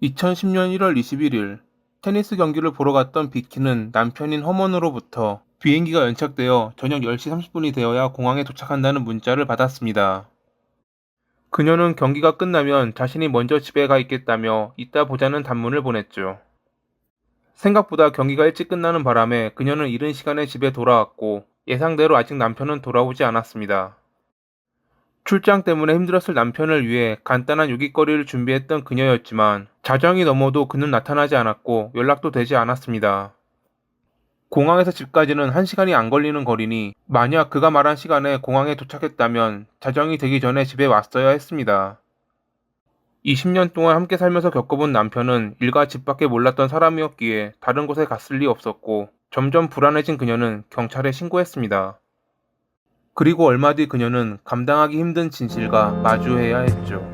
2010년 1월 21일 테니스 경기를 보러 갔던 비키는 남편인 허먼으로부터 비행기가 연착되어 저녁 10시 30분이 되어야 공항에 도착한다는 문자를 받았습니다. 그녀는 경기가 끝나면 자신이 먼저 집에 가 있겠다며 이따 보자는 단문을 보냈죠. 생각보다 경기가 일찍 끝나는 바람에 그녀는 이른 시간에 집에 돌아왔고 예상대로 아직 남편은 돌아오지 않았습니다. 출장 때문에 힘들었을 남편을 위해 간단한 요깃거리를 준비했던 그녀였지만 자정이 넘어도 그는 나타나지 않았고 연락도 되지 않았습니다. 공항에서 집까지는 1시간이 안 걸리는 거리니 만약 그가 말한 시간에 공항에 도착했다면 자정이 되기 전에 집에 왔어야 했습니다. 20년 동안 함께 살면서 겪어본 남편은 일과 집 밖에 몰랐던 사람이었기에 다른 곳에 갔을 리 없었고 점점 불안해진 그녀는 경찰에 신고했습니다. 그리고 얼마 뒤 그녀는 감당하기 힘든 진실과 마주해야 했죠.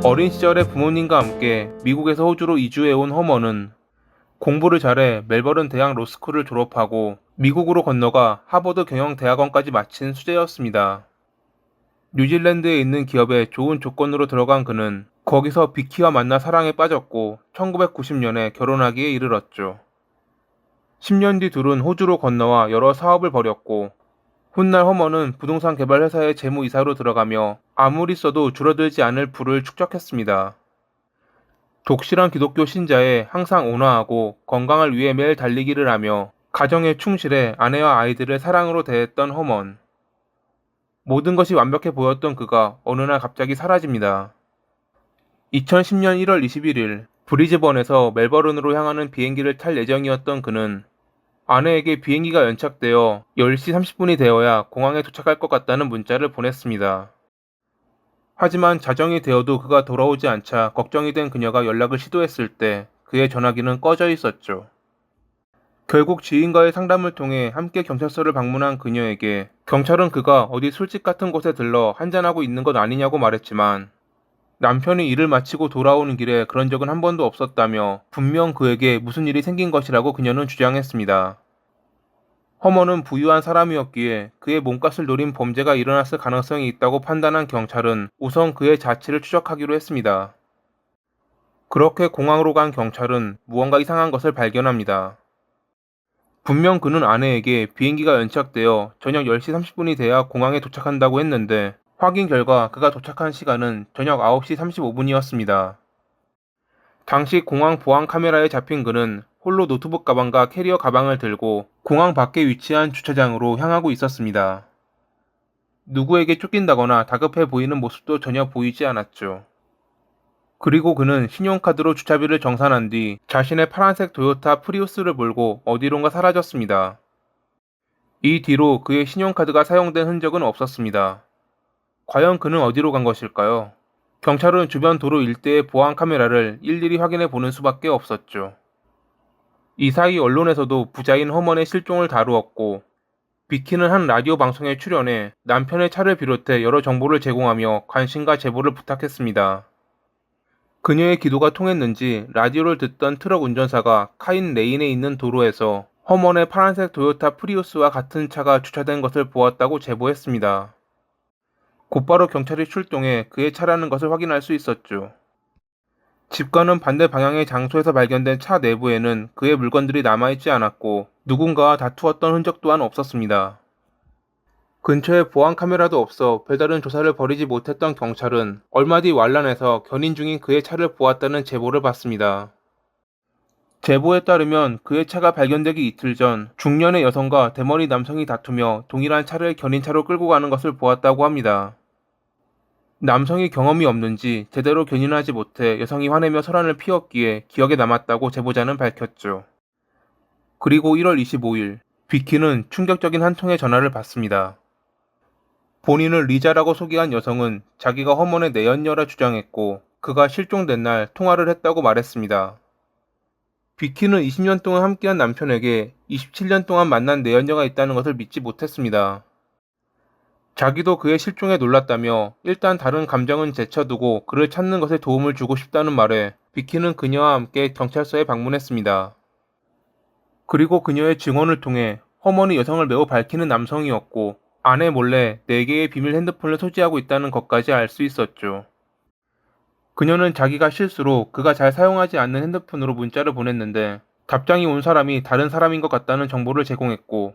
어린 시절에 부모님과 함께 미국에서 호주로 이주해온 허먼은 공부를 잘해 멜버른 대학 로스쿨을 졸업하고 미국으로 건너가 하버드 경영대학원까지 마친 수재였습니다. 뉴질랜드에 있는 기업에 좋은 조건으로 들어간 그는 거기서 비키와 만나 사랑에 빠졌고 1990년에 결혼하기에 이르렀죠. 10년 뒤 둘은 호주로 건너와 여러 사업을 벌였고 훗날 허먼은 부동산 개발 회사의 재무이사로 들어가며 아무리 써도 줄어들지 않을 부를 축적했습니다. 독실한 기독교 신자에 항상 온화하고 건강을 위해 매일 달리기를 하며 가정에 충실해 아내와 아이들을 사랑으로 대했던 허먼. 모든 것이 완벽해 보였던 그가 어느 날 갑자기 사라집니다. 2010년 1월 21일 브리즈번에서 멜버른으로 향하는 비행기를 탈 예정이었던 그는 아내에게 비행기가 연착되어 10시 30분이 되어야 공항에 도착할 것 같다는 문자를 보냈습니다. 하지만 자정이 되어도 그가 돌아오지 않자 걱정이 된 그녀가 연락을 시도했을 때 그의 전화기는 꺼져 있었죠. 결국 지인과의 상담을 통해 함께 경찰서를 방문한 그녀에게 경찰은 그가 어디 술집 같은 곳에 들러 한잔하고 있는 것 아니냐고 말했지만 남편이 일을 마치고 돌아오는 길에 그런 적은 한 번도 없었다며 분명 그에게 무슨 일이 생긴 것이라고 그녀는 주장했습니다. 허먼은 부유한 사람이었기에 그의 몸값을 노린 범죄가 일어났을 가능성이 있다고 판단한 경찰은 우선 그의 자취를 추적하기로 했습니다. 그렇게 공항으로 간 경찰은 무언가 이상한 것을 발견합니다. 분명 그는 아내에게 비행기가 연착되어 저녁 10시 30분이 돼야 공항에 도착한다고 했는데 확인 결과 그가 도착한 시간은 저녁 9시 35분이었습니다. 당시 공항 보안 카메라에 잡힌 그는 홀로 노트북 가방과 캐리어 가방을 들고 공항 밖에 위치한 주차장으로 향하고 있었습니다. 누구에게 쫓긴다거나 다급해 보이는 모습도 전혀 보이지 않았죠. 그리고 그는 신용카드로 주차비를 정산한 뒤 자신의 파란색 토요타 프리우스를 몰고 어디론가 사라졌습니다. 이 뒤로 그의 신용카드가 사용된 흔적은 없었습니다. 과연 그는 어디로 간 것일까요? 경찰은 주변 도로 일대의 보안 카메라를 일일이 확인해 보는 수밖에 없었죠. 이 사이 언론에서도 부자인 허먼의 실종을 다루었고 비키는 한 라디오 방송에 출연해 남편의 차를 비롯해 여러 정보를 제공하며 관심과 제보를 부탁했습니다. 그녀의 기도가 통했는지 라디오를 듣던 트럭 운전사가 카인 레인에 있는 도로에서 허먼의 파란색 토요타 프리우스와 같은 차가 주차된 것을 보았다고 제보했습니다. 곧바로 경찰이 출동해 그의 차라는 것을 확인할 수 있었죠. 집과는 반대 방향의 장소에서 발견된 차 내부에는 그의 물건들이 남아있지 않았고 누군가와 다투었던 흔적 또한 없었습니다. 근처에 보안 카메라도 없어 별다른 조사를 벌이지 못했던 경찰은 얼마 뒤 완란해서 견인 중인 그의 차를 보았다는 제보를 받습니다. 제보에 따르면 그의 차가 발견되기 이틀 전 중년의 여성과 대머리 남성이 다투며 동일한 차를 견인차로 끌고 가는 것을 보았다고 합니다. 남성이 경험이 없는지 제대로 견인하지 못해 여성이 화내며 소란을 피웠기에 기억에 남았다고 제보자는 밝혔죠. 그리고 1월 25일, 비키는 충격적인 한 통의 전화를 받습니다. 본인을 리자라고 소개한 여성은 자기가 허먼의 내연녀라 주장했고 그가 실종된 날 통화를 했다고 말했습니다. 비키는 20년 동안 함께한 남편에게 27년 동안 만난 내연녀가 있다는 것을 믿지 못했습니다. 자기도 그의 실종에 놀랐다며 일단 다른 감정은 제쳐두고 그를 찾는 것에 도움을 주고 싶다는 말에 비키는 그녀와 함께 경찰서에 방문했습니다. 그리고 그녀의 증언을 통해 허먼이 여성을 매우 밝히는 남성이었고 아내 몰래 4개의 비밀 핸드폰을 소지하고 있다는 것까지 알 수 있었죠. 그녀는 자기가 실수로 그가 잘 사용하지 않는 핸드폰으로 문자를 보냈는데 답장이 온 사람이 다른 사람인 것 같다는 정보를 제공했고,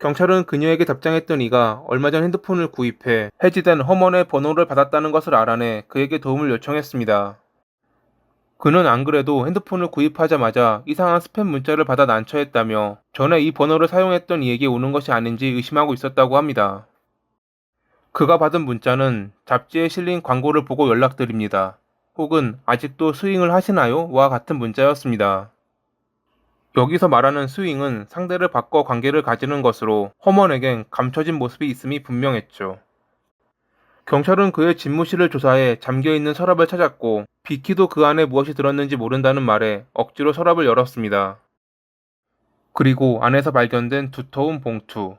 경찰은 그녀에게 답장했던 이가 얼마 전 핸드폰을 구입해 해지된 허먼의 번호를 받았다는 것을 알아내 그에게 도움을 요청했습니다. 그는 안 그래도 핸드폰을 구입하자마자 이상한 스팸 문자를 받아 난처했다며 전에 이 번호를 사용했던 이에게 오는 것이 아닌지 의심하고 있었다고 합니다. 그가 받은 문자는 잡지에 실린 광고를 보고 연락드립니다. 혹은 아직도 스윙을 하시나요? 와 같은 문자였습니다. 여기서 말하는 스윙은 상대를 바꿔 관계를 가지는 것으로 허먼에겐 감춰진 모습이 있음이 분명했죠. 경찰은 그의 집무실을 조사해 잠겨있는 서랍을 찾았고, 비키도 그 안에 무엇이 들었는지 모른다는 말에 억지로 서랍을 열었습니다. 그리고 안에서 발견된 두터운 봉투.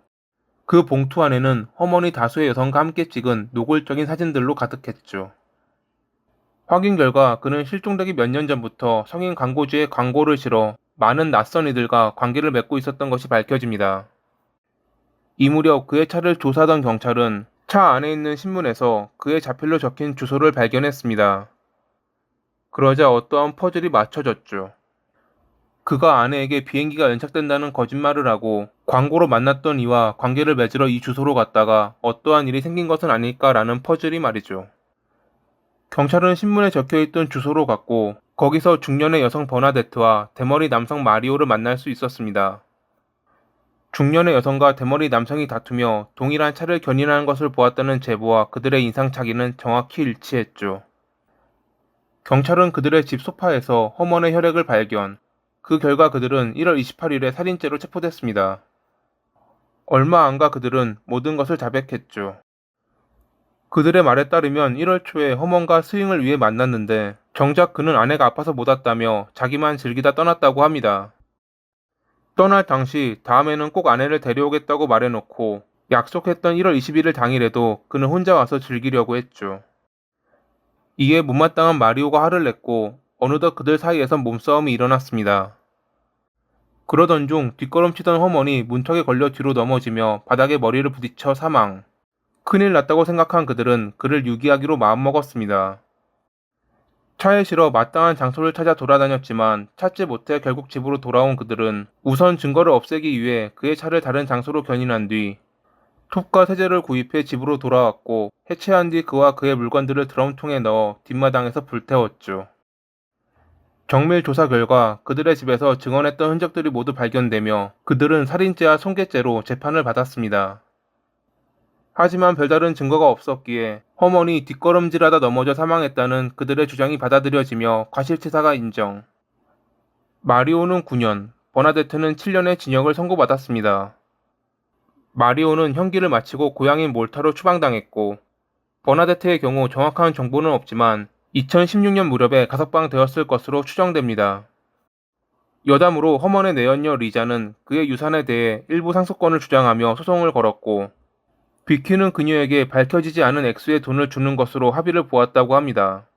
그 봉투 안에는 허먼이 다수의 여성과 함께 찍은 노골적인 사진들로 가득했죠. 확인 결과 그는 실종되기 몇 년 전부터 성인 광고주의 광고를 실어 많은 낯선 이들과 관계를 맺고 있었던 것이 밝혀집니다. 이 무렵 그의 차를 조사하던 경찰은 차 안에 있는 신문에서 그의 자필로 적힌 주소를 발견했습니다. 그러자 어떠한 퍼즐이 맞춰졌죠. 그가 아내에게 비행기가 연착된다는 거짓말을 하고 광고로 만났던 이와 관계를 맺으러 이 주소로 갔다가 어떠한 일이 생긴 것은 아닐까라는 퍼즐이 말이죠. 경찰은 신문에 적혀있던 주소로 갔고, 거기서 중년의 여성 버나데트와 대머리 남성 마리오를 만날 수 있었습니다. 중년의 여성과 대머리 남성이 다투며 동일한 차를 견인하는 것을 보았다는 제보와 그들의 인상착의는 정확히 일치했죠. 경찰은 그들의 집 소파에서 허먼의 혈액을 발견, 그 결과 그들은 1월 28일에 살인죄로 체포됐습니다. 얼마 안가 그들은 모든 것을 자백했죠. 그들의 말에 따르면 1월 초에 허먼과 스윙을 위해 만났는데 정작 그는 아내가 아파서 못 왔다며 자기만 즐기다 떠났다고 합니다. 떠날 당시 다음에는 꼭 아내를 데려오겠다고 말해놓고 약속했던 1월 21일 당일에도 그는 혼자 와서 즐기려고 했죠. 이에 못마땅한 마리오가 화를 냈고 어느덧 그들 사이에선 몸싸움이 일어났습니다. 그러던 중 뒷걸음치던 허먼이 문턱에 걸려 뒤로 넘어지며 바닥에 머리를 부딪혀 사망. 큰일 났다고 생각한 그들은 그를 유기하기로 마음먹었습니다. 차에 실어 마땅한 장소를 찾아 돌아다녔지만 찾지 못해 결국 집으로 돌아온 그들은 우선 증거를 없애기 위해 그의 차를 다른 장소로 견인한 뒤 톱과 세제를 구입해 집으로 돌아왔고, 해체한 뒤 그와 그의 물건들을 드럼통에 넣어 뒷마당에서 불태웠죠. 정밀 조사 결과 그들의 집에서 증언했던 흔적들이 모두 발견되며 그들은 살인죄와 손괴죄로 재판을 받았습니다. 하지만 별다른 증거가 없었기에 허먼이 뒷걸음질하다 넘어져 사망했다는 그들의 주장이 받아들여지며 과실치사가 인정. 마리오는 9년, 버나데트는 7년의 징역을 선고받았습니다. 마리오는 형기를 마치고 고향인 몰타로 추방당했고, 버나데트의 경우 정확한 정보는 없지만 2016년 무렵에 가석방되었을 것으로 추정됩니다. 여담으로 허먼의 내연녀 리자는 그의 유산에 대해 일부 상속권을 주장하며 소송을 걸었고, 비키는 그녀에게 밝혀지지 않은 액수의 돈을 주는 것으로 합의를 보았다고 합니다.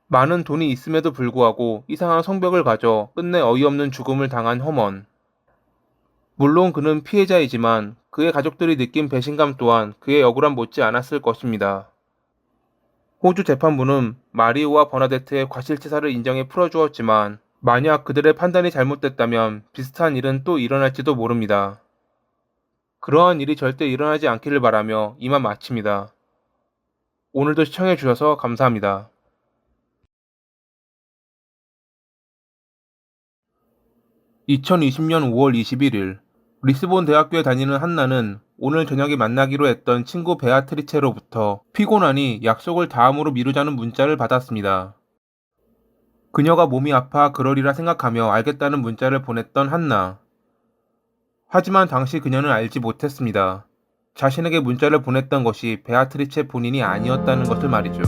많은 돈이 있음에도 불구하고 이상한 성벽을 가져 끝내 어이없는 죽음을 당한 허먼. 물론 그는 피해자이지만 그의 가족들이 느낀 배신감 또한 그의 억울함 못지 않았을 것입니다. 호주 재판부는 마리오와 버나데트의 과실치사를 인정해 풀어주었지만 만약 그들의 판단이 잘못됐다면 비슷한 일은 또 일어날지도 모릅니다. 그러한 일이 절대 일어나지 않기를 바라며 이만 마칩니다. 오늘도 시청해주셔서 감사합니다. 2020년 5월 21일, 리스본 대학교에 다니는 한나는 오늘 저녁에 만나기로 했던 친구 베아트리체로부터 피곤하니 약속을 다음으로 미루자는 문자를 받았습니다. 그녀가 몸이 아파 그러리라 생각하며 알겠다는 문자를 보냈던 한나. 하지만 당시 그녀는 알지 못했습니다. 자신에게 문자를 보냈던 것이 베아트리체 본인이 아니었다는 것을 말이죠.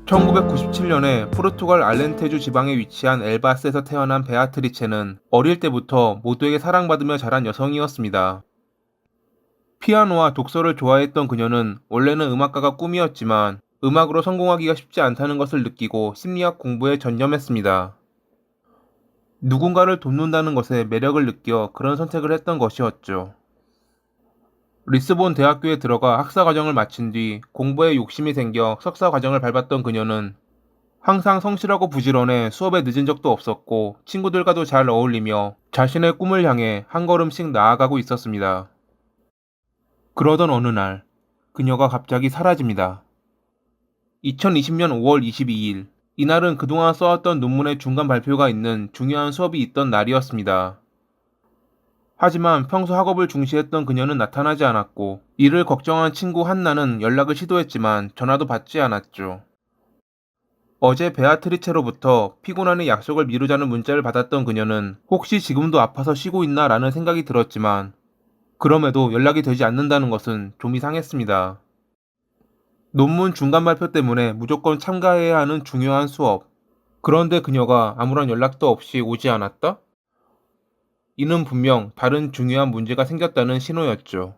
1997년에 포르투갈 알렌테주 지방에 위치한 엘바스에서 태어난 베아트리체는 어릴 때부터 모두에게 사랑받으며 자란 여성이었습니다. 피아노와 독서를 좋아했던 그녀는 원래는 음악가가 꿈이었지만 음악으로 성공하기가 쉽지 않다는 것을 느끼고 심리학 공부에 전념했습니다. 누군가를 돕는다는 것에 매력을 느껴 그런 선택을 했던 것이었죠. 리스본 대학교에 들어가 학사 과정을 마친 뒤 공부에 욕심이 생겨 석사 과정을 밟았던 그녀는 항상 성실하고 부지런해 수업에 늦은 적도 없었고 친구들과도 잘 어울리며 자신의 꿈을 향해 한 걸음씩 나아가고 있었습니다. 그러던 어느 날, 그녀가 갑자기 사라집니다. 2020년 5월 22일, 이날은 그동안 써왔던 논문의 중간 발표가 있는 중요한 수업이 있던 날이었습니다. 하지만 평소 학업을 중시했던 그녀는 나타나지 않았고, 이를 걱정한 친구 한나는 연락을 시도했지만 전화도 받지 않았죠. 어제 베아트리체로부터 피곤하니 약속을 미루자는 문자를 받았던 그녀는 혹시 지금도 아파서 쉬고 있나 라는 생각이 들었지만, 그럼에도 연락이 되지 않는다는 것은 좀 이상했습니다. 논문 중간 발표 때문에 무조건 참가해야 하는 중요한 수업. 그런데 그녀가 아무런 연락도 없이 오지 않았다? 이는 분명 다른 중요한 문제가 생겼다는 신호였죠.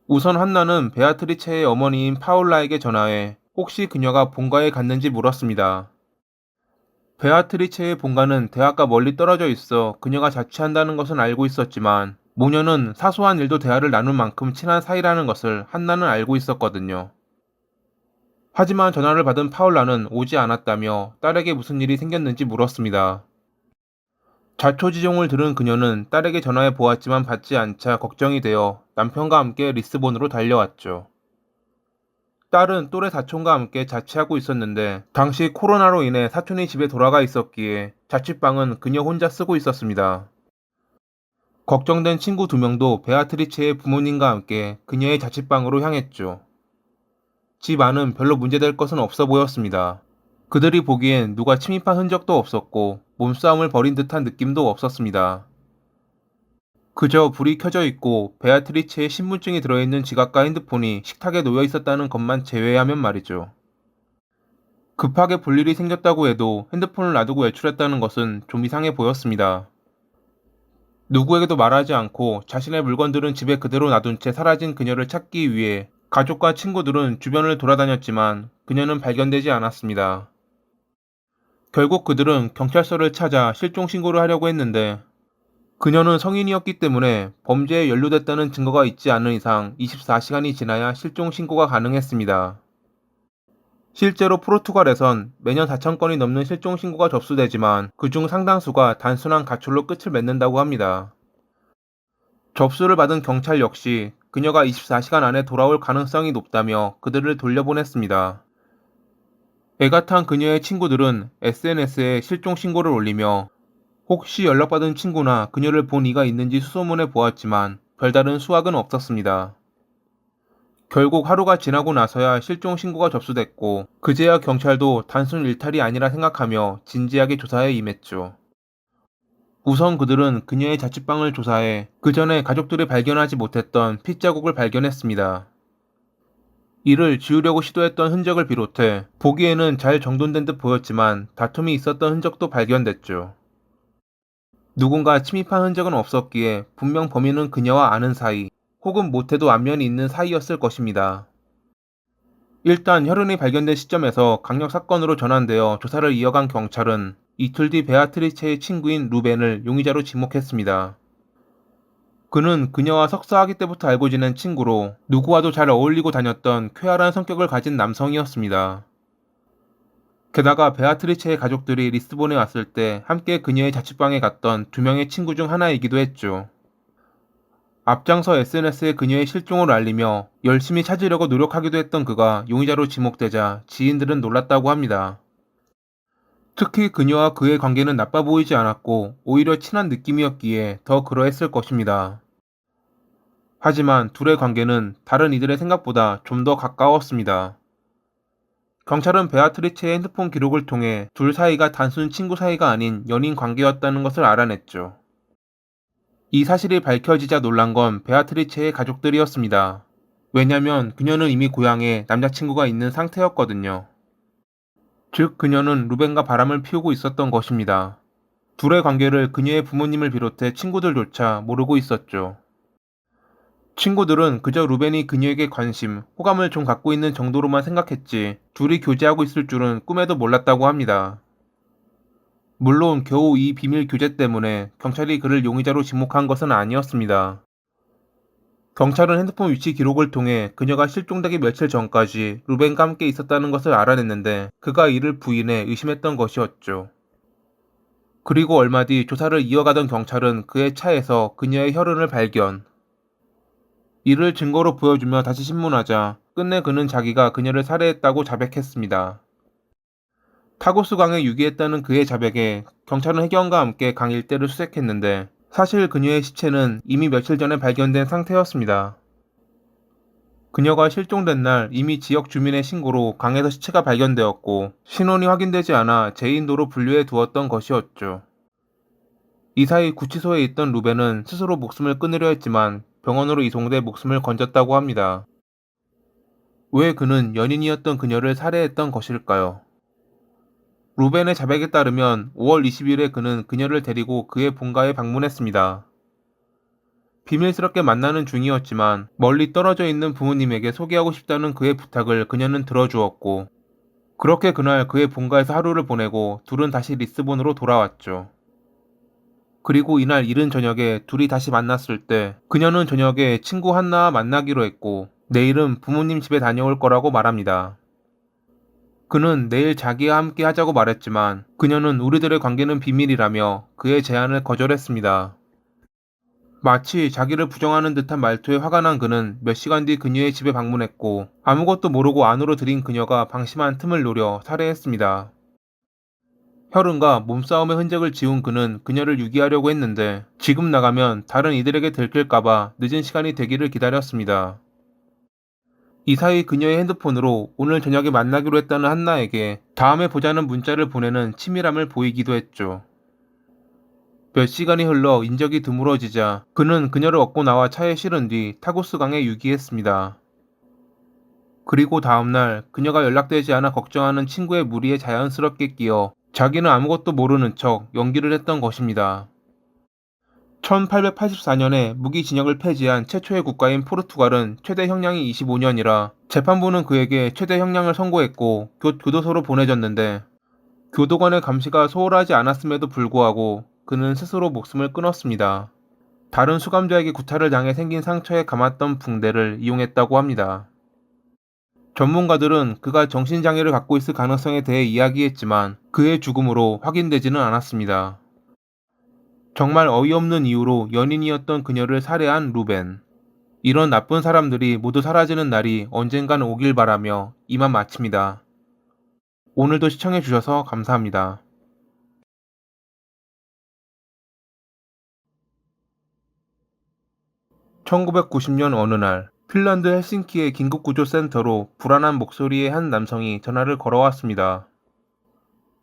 우선 한나는 베아트리체의 어머니인 파울라에게 전화해 혹시 그녀가 본가에 갔는지 물었습니다. 베아트리체의 본가는 대학과 멀리 떨어져 있어 그녀가 자취한다는 것은 알고 있었지만 모녀는 사소한 일도 대화를 나눌 만큼 친한 사이라는 것을 한나는 알고 있었거든요. 하지만 전화를 받은 파울라는 오지 않았다며 딸에게 무슨 일이 생겼는지 물었습니다. 자초지종을 들은 그녀는 딸에게 전화해 보았지만 받지 않자 걱정이 되어 남편과 함께 리스본으로 달려왔죠. 딸은 또래 사촌과 함께 자취하고 있었는데 당시 코로나로 인해 사촌이 집에 돌아가 있었기에 자취방은 그녀 혼자 쓰고 있었습니다. 걱정된 친구 2명도 베아트리체의 부모님과 함께 그녀의 자취방으로 향했죠. 집 안은 별로 문제될 것은 없어 보였습니다. 그들이 보기엔 누가 침입한 흔적도 없었고 몸싸움을 벌인 듯한 느낌도 없었습니다. 그저 불이 켜져 있고 베아트리체의 신분증이 들어있는 지갑과 핸드폰이 식탁에 놓여 있었다는 것만 제외하면 말이죠. 급하게 볼 일이 생겼다고 해도 핸드폰을 놔두고 외출했다는 것은 좀 이상해 보였습니다. 누구에게도 말하지 않고 자신의 물건들은 집에 그대로 놔둔 채 사라진 그녀를 찾기 위해 가족과 친구들은 주변을 돌아다녔지만 그녀는 발견되지 않았습니다. 결국 그들은 경찰서를 찾아 실종 신고를 하려고 했는데 그녀는 성인이었기 때문에 범죄에 연루됐다는 증거가 있지 않은 이상 24시간이 지나야 실종 신고가 가능했습니다. 실제로 포르투갈에선 매년 4,000건이 넘는 실종 신고가 접수되지만 그중 상당수가 단순한 가출로 끝을 맺는다고 합니다. 접수를 받은 경찰 역시 그녀가 24시간 안에 돌아올 가능성이 높다며 그들을 돌려보냈습니다. 애가 탄 그녀의 친구들은 SNS에 실종 신고를 올리며 혹시 연락받은 친구나 그녀를 본 이가 있는지 수소문해 보았지만 별다른 수확은 없었습니다. 결국 하루가 지나고 나서야 실종 신고가 접수됐고 그제야 경찰도 단순 일탈이 아니라 생각하며 진지하게 조사에 임했죠. 우선 그들은 그녀의 자취방을 조사해 그 전에 가족들이 발견하지 못했던 핏자국을 발견했습니다. 이를 지우려고 시도했던 흔적을 비롯해 보기에는 잘 정돈된 듯 보였지만 다툼이 있었던 흔적도 발견됐죠. 누군가 침입한 흔적은 없었기에 분명 범인은 그녀와 아는 사이 혹은 못해도 안면이 있는 사이였을 것입니다. 일단 혈흔이 발견된 시점에서 강력 사건으로 전환되어 조사를 이어간 경찰은 이틀 뒤 베아트리체의 친구인 루벤을 용의자로 지목했습니다. 그는 그녀와 석사학위 때부터 알고 지낸 친구로 누구와도 잘 어울리고 다녔던 쾌활한 성격을 가진 남성이었습니다. 게다가 베아트리체의 가족들이 리스본에 왔을 때 함께 그녀의 자취방에 갔던 2명의 친구 중 하나이기도 했죠. 앞장서 SNS에 그녀의 실종을 알리며 열심히 찾으려고 노력하기도 했던 그가 용의자로 지목되자 지인들은 놀랐다고 합니다. 특히 그녀와 그의 관계는 나빠 보이지 않았고 오히려 친한 느낌이었기에 더 그러했을 것입니다. 하지만 둘의 관계는 다른 이들의 생각보다 좀 더 가까웠습니다. 경찰은 베아트리체의 핸드폰 기록을 통해 둘 사이가 단순 친구 사이가 아닌 연인 관계였다는 것을 알아냈죠. 이 사실이 밝혀지자 놀란 건 베아트리체의 가족들이었습니다. 왜냐면 그녀는 이미 고향에 남자친구가 있는 상태였거든요. 즉 그녀는 루벤과 바람을 피우고 있었던 것입니다. 둘의 관계를 그녀의 부모님을 비롯해 친구들조차 모르고 있었죠. 친구들은 그저 루벤이 그녀에게 관심, 호감을 좀 갖고 있는 정도로만 생각했지 둘이 교제하고 있을 줄은 꿈에도 몰랐다고 합니다. 물론 겨우 이 비밀 교제 때문에 경찰이 그를 용의자로 지목한 것은 아니었습니다. 경찰은 핸드폰 위치 기록을 통해 그녀가 실종되기 며칠 전까지 루벤과 함께 있었다는 것을 알아냈는데 그가 이를 부인해 의심했던 것이었죠. 그리고 얼마 뒤 조사를 이어가던 경찰은 그의 차에서 그녀의 혈흔을 발견. 이를 증거로 보여주며 다시 신문하자 끝내 그는 자기가 그녀를 살해했다고 자백했습니다. 타고스 강에 유기했다는 그의 자백에 경찰은 해경과 함께 강 일대를 수색했는데 사실 그녀의 시체는 이미 며칠 전에 발견된 상태였습니다. 그녀가 실종된 날 이미 지역 주민의 신고로 강에서 시체가 발견되었고 신원이 확인되지 않아 재인도로 분류해 두었던 것이었죠. 이 사이 구치소에 있던 루벤은 스스로 목숨을 끊으려 했지만 병원으로 이송돼 목숨을 건졌다고 합니다. 왜 그는 연인이었던 그녀를 살해했던 것일까요? 루벤의 자백에 따르면 5월 20일에 그는 그녀를 데리고 그의 본가에 방문했습니다. 비밀스럽게 만나는 중이었지만 멀리 떨어져 있는 부모님에게 소개하고 싶다는 그의 부탁을 그녀는 들어주었고 그렇게 그날 그의 본가에서 하루를 보내고 둘은 다시 리스본으로 돌아왔죠. 그리고 이날 이른 저녁에 둘이 다시 만났을 때 그녀는 저녁에 친구 한나와 만나기로 했고 내일은 부모님 집에 다녀올 거라고 말합니다. 그는 내일 자기와 함께 하자고 말했지만 그녀는 우리들의 관계는 비밀이라며 그의 제안을 거절했습니다. 마치 자기를 부정하는 듯한 말투에 화가 난 그는 몇 시간 뒤 그녀의 집에 방문했고 아무것도 모르고 안으로 들인 그녀가 방심한 틈을 노려 살해했습니다. 혈흔과 몸싸움의 흔적을 지운 그는 그녀를 유기하려고 했는데 지금 나가면 다른 이들에게 들킬까봐 늦은 시간이 되기를 기다렸습니다. 이 사이 그녀의 핸드폰으로 오늘 저녁에 만나기로 했다는 한나에게 다음에 보자는 문자를 보내는 치밀함을 보이기도 했죠. 몇 시간이 흘러 인적이 드물어지자 그는 그녀를 얻고 나와 차에 실은 뒤 타고스 강에 유기했습니다. 그리고 다음날 그녀가 연락되지 않아 걱정하는 친구의 무리에 자연스럽게 끼어 자기는 아무것도 모르는 척 연기를 했던 것입니다. 1884년에 무기징역을 폐지한 최초의 국가인 포르투갈은 최대 형량이 25년이라 재판부는 그에게 최대 형량을 선고했고 교도소로 보내졌는데 교도관의 감시가 소홀하지 않았음에도 불구하고 그는 스스로 목숨을 끊었습니다. 다른 수감자에게 구타를 당해 생긴 상처에 감았던 붕대를 이용했다고 합니다. 전문가들은 그가 정신장애를 갖고 있을 가능성에 대해 이야기했지만 그의 죽음으로 확인되지는 않았습니다. 정말 어이없는 이유로 연인이었던 그녀를 살해한 루벤. 이런 나쁜 사람들이 모두 사라지는 날이 언젠간 오길 바라며 이만 마칩니다. 오늘도 시청해주셔서 감사합니다. 1990년 어느 날 핀란드 헬싱키의 긴급구조센터로 불안한 목소리의 한 남성이 전화를 걸어왔습니다.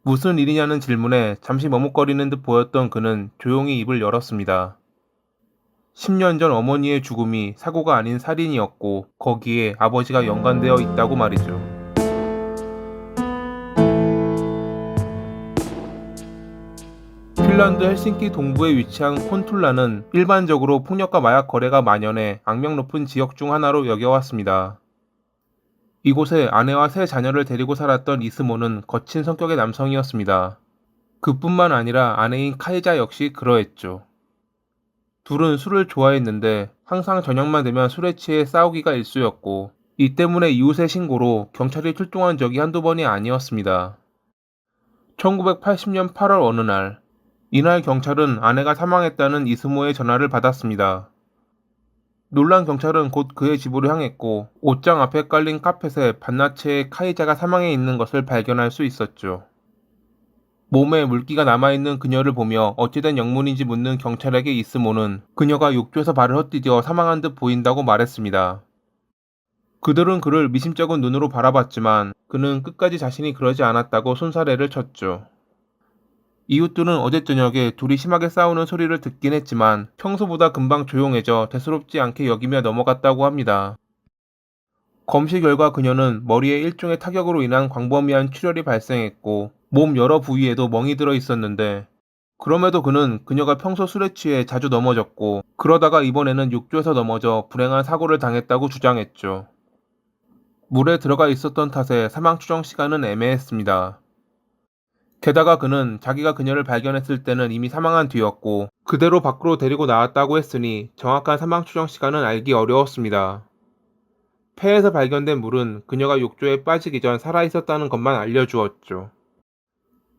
무슨 일이냐는 질문에 잠시 머뭇거리는 듯 보였던 그는 조용히 입을 열었습니다. 10년 전 어머니의 죽음이 사고가 아닌 살인이었고 거기에 아버지가 연관되어 있다고 말이죠. 핀란드 헬싱키 동부에 위치한 콘툴라는 일반적으로 폭력과 마약 거래가 만연해 악명 높은 지역 중 하나로 여겨왔습니다. 이곳에 아내와 세 자녀를 데리고 살았던 이스모는 거친 성격의 남성이었습니다. 그뿐만 아니라 아내인 카이자 역시 그러했죠. 둘은 술을 좋아했는데 항상 저녁만 되면 술에 취해 싸우기가 일쑤였고 이 때문에 이웃의 신고로 경찰이 출동한 적이 한두 번이 아니었습니다. 1980년 8월 어느 날 이날 경찰은 아내가 사망했다는 이스모의 전화를 받았습니다. 놀란 경찰은 곧 그의 집으로 향했고 옷장 앞에 깔린 카펫에 반나체의 카이자가 사망해 있는 것을 발견할 수 있었죠. 몸에 물기가 남아있는 그녀를 보며 어찌된 영문인지 묻는 경찰에게 이스모는 그녀가 욕조에서 발을 헛디뎌 사망한 듯 보인다고 말했습니다. 그들은 그를 미심쩍은 눈으로 바라봤지만 그는 끝까지 자신이 그러지 않았다고 손사래를 쳤죠. 이웃들은 어제 저녁에 둘이 심하게 싸우는 소리를 듣긴 했지만 평소보다 금방 조용해져 대수롭지 않게 여기며 넘어갔다고 합니다. 검시 결과 그녀는 머리에 일종의 타격으로 인한 광범위한 출혈이 발생했고 몸 여러 부위에도 멍이 들어 있었는데 그럼에도 그는 그녀가 평소 술에 취해 자주 넘어졌고 그러다가 이번에는 욕조에서 넘어져 불행한 사고를 당했다고 주장했죠. 물에 들어가 있었던 탓에 사망 추정 시간은 애매했습니다. 게다가 그는 자기가 그녀를 발견했을 때는 이미 사망한 뒤였고 그대로 밖으로 데리고 나왔다고 했으니 정확한 사망 추정 시간은 알기 어려웠습니다. 폐에서 발견된 물은 그녀가 욕조에 빠지기 전 살아있었다는 것만 알려주었죠.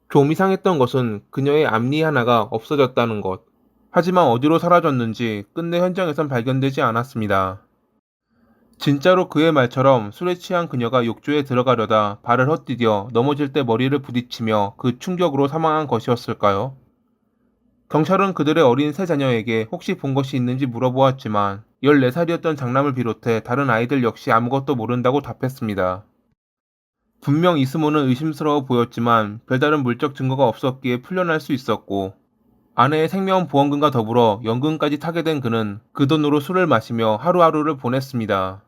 좀 이상했던 것은 그녀의 앞니 하나가 없어졌다는 것. 하지만 어디로 사라졌는지 끝내 현장에선 발견되지 않았습니다. 진짜로 그의 말처럼 술에 취한 그녀가 욕조에 들어가려다 발을 헛디뎌 넘어질 때 머리를 부딪히며 그 충격으로 사망한 것이었을까요? 경찰은 그들의 어린 세 자녀에게 혹시 본 것이 있는지 물어보았지만 14살이었던 장남을 비롯해 다른 아이들 역시 아무것도 모른다고 답했습니다. 분명 이스모는 의심스러워 보였지만 별다른 물적 증거가 없었기에 풀려날 수 있었고 아내의 생명보험금과 더불어 연금까지 타게 된 그는 그 돈으로 술을 마시며 하루하루를 보냈습니다.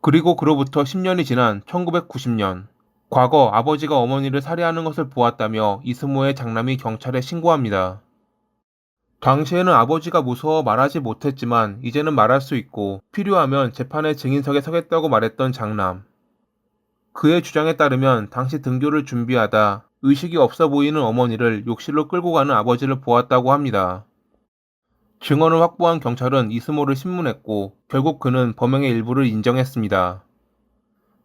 그리고 그로부터 10년이 지난 1990년, 과거 아버지가 어머니를 살해하는 것을 보았다며 이스모의 장남이 경찰에 신고합니다. 당시에는 아버지가 무서워 말하지 못했지만 이제는 말할 수 있고 필요하면 재판의 증인석에 서겠다고 말했던 장남. 그의 주장에 따르면 당시 등교를 준비하다 의식이 없어 보이는 어머니를 욕실로 끌고 가는 아버지를 보았다고 합니다. 증언을 확보한 경찰은 이스모를 신문했고 결국 그는 범행의 일부를 인정했습니다.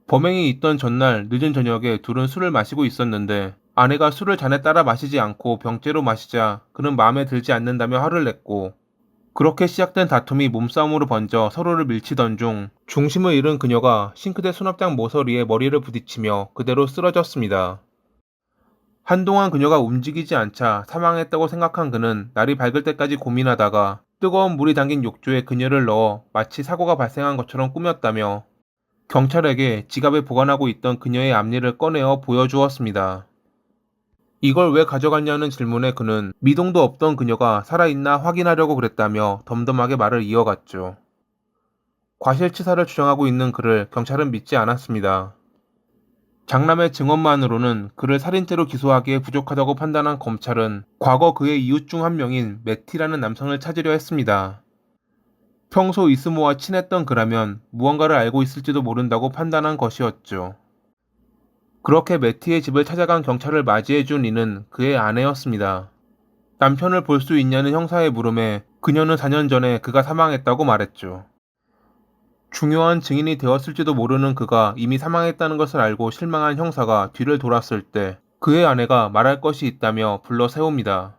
범행이 있던 전날 늦은 저녁에 둘은 술을 마시고 있었는데 아내가 술을 잔에 따라 마시지 않고 병째로 마시자 그는 마음에 들지 않는다며 화를 냈고 그렇게 시작된 다툼이 몸싸움으로 번져 서로를 밀치던 중 중심을 잃은 그녀가 싱크대 수납장 모서리에 머리를 부딪히며 그대로 쓰러졌습니다. 한동안 그녀가 움직이지 않자 사망했다고 생각한 그는 날이 밝을 때까지 고민하다가 뜨거운 물이 담긴 욕조에 그녀를 넣어 마치 사고가 발생한 것처럼 꾸몄다며 경찰에게 지갑에 보관하고 있던 그녀의 앞니를 꺼내어 보여주었습니다. 이걸 왜 가져갔냐는 질문에 그는 미동도 없던 그녀가 살아있나 확인하려고 그랬다며 덤덤하게 말을 이어갔죠. 과실치사를 주장하고 있는 그를 경찰은 믿지 않았습니다. 장남의 증언만으로는 그를 살인죄로 기소하기에 부족하다고 판단한 검찰은 과거 그의 이웃 중 한 명인 매티라는 남성을 찾으려 했습니다. 평소 이스모와 친했던 그라면 무언가를 알고 있을지도 모른다고 판단한 것이었죠. 그렇게 매티의 집을 찾아간 경찰을 맞이해준 이는 그의 아내였습니다. 남편을 볼 수 있냐는 형사의 물음에 그녀는 4년 전에 그가 사망했다고 말했죠. 중요한 증인이 되었을지도 모르는 그가 이미 사망했다는 것을 알고 실망한 형사가 뒤를 돌았을 때 그의 아내가 말할 것이 있다며 불러 세웁니다.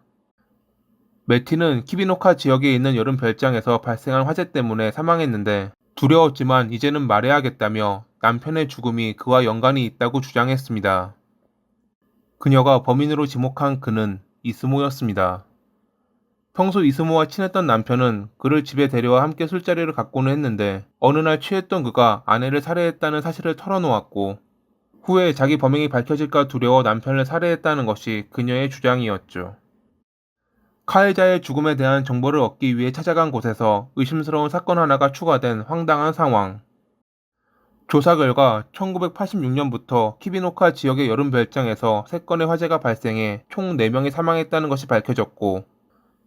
매티는 키비노카 지역에 있는 여름 별장에서 발생한 화재 때문에 사망했는데 두려웠지만 이제는 말해야겠다며 남편의 죽음이 그와 연관이 있다고 주장했습니다. 그녀가 범인으로 지목한 그는 이스모였습니다. 평소 이스모와 친했던 남편은 그를 집에 데려와 함께 술자리를 갖고는 했는데 어느 날 취했던 그가 아내를 살해했다는 사실을 털어놓았고 후에 자기 범행이 밝혀질까 두려워 남편을 살해했다는 것이 그녀의 주장이었죠. 카이자의 죽음에 대한 정보를 얻기 위해 찾아간 곳에서 의심스러운 사건 하나가 추가된 황당한 상황. 조사 결과 1986년부터 키비노카 지역의 여름 별장에서 3건의 화재가 발생해 총 4명이 사망했다는 것이 밝혀졌고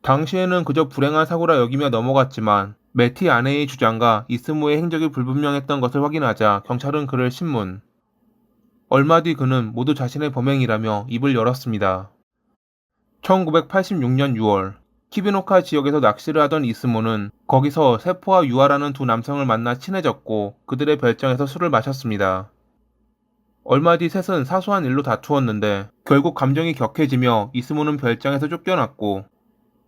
당시에는 그저 불행한 사고라 여기며 넘어갔지만 매티 아내의 주장과 이스모의 행적이 불분명했던 것을 확인하자 경찰은 그를 신문. 얼마 뒤 그는 모두 자신의 범행이라며 입을 열었습니다. 1986년 6월 키비노카 지역에서 낚시를 하던 이스모는 거기서 세포와 유아라는 두 남성을 만나 친해졌고 그들의 별장에서 술을 마셨습니다. 얼마 뒤 셋은 사소한 일로 다투었는데 결국 감정이 격해지며 이스모는 별장에서 쫓겨났고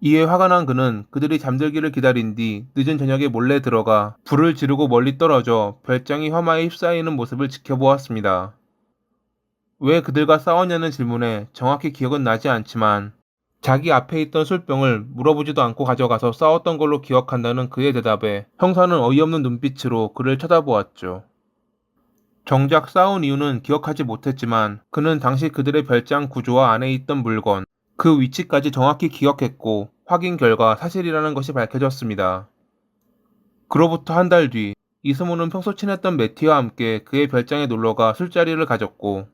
이에 화가 난 그는 그들이 잠들기를 기다린 뒤 늦은 저녁에 몰래 들어가 불을 지르고 멀리 떨어져 별장이 화마에 휩싸이는 모습을 지켜보았습니다. 왜 그들과 싸웠냐는 질문에 정확히 기억은 나지 않지만 자기 앞에 있던 술병을 물어보지도 않고 가져가서 싸웠던 걸로 기억한다는 그의 대답에 형사는 어이없는 눈빛으로 그를 쳐다보았죠. 정작 싸운 이유는 기억하지 못했지만 그는 당시 그들의 별장 구조와 안에 있던 물건, 그 위치까지 정확히 기억했고 확인 결과 사실이라는 것이 밝혀졌습니다. 그로부터 한 달 뒤, 이스모는 평소 친했던 매티와 함께 그의 별장에 놀러가 술자리를 가졌고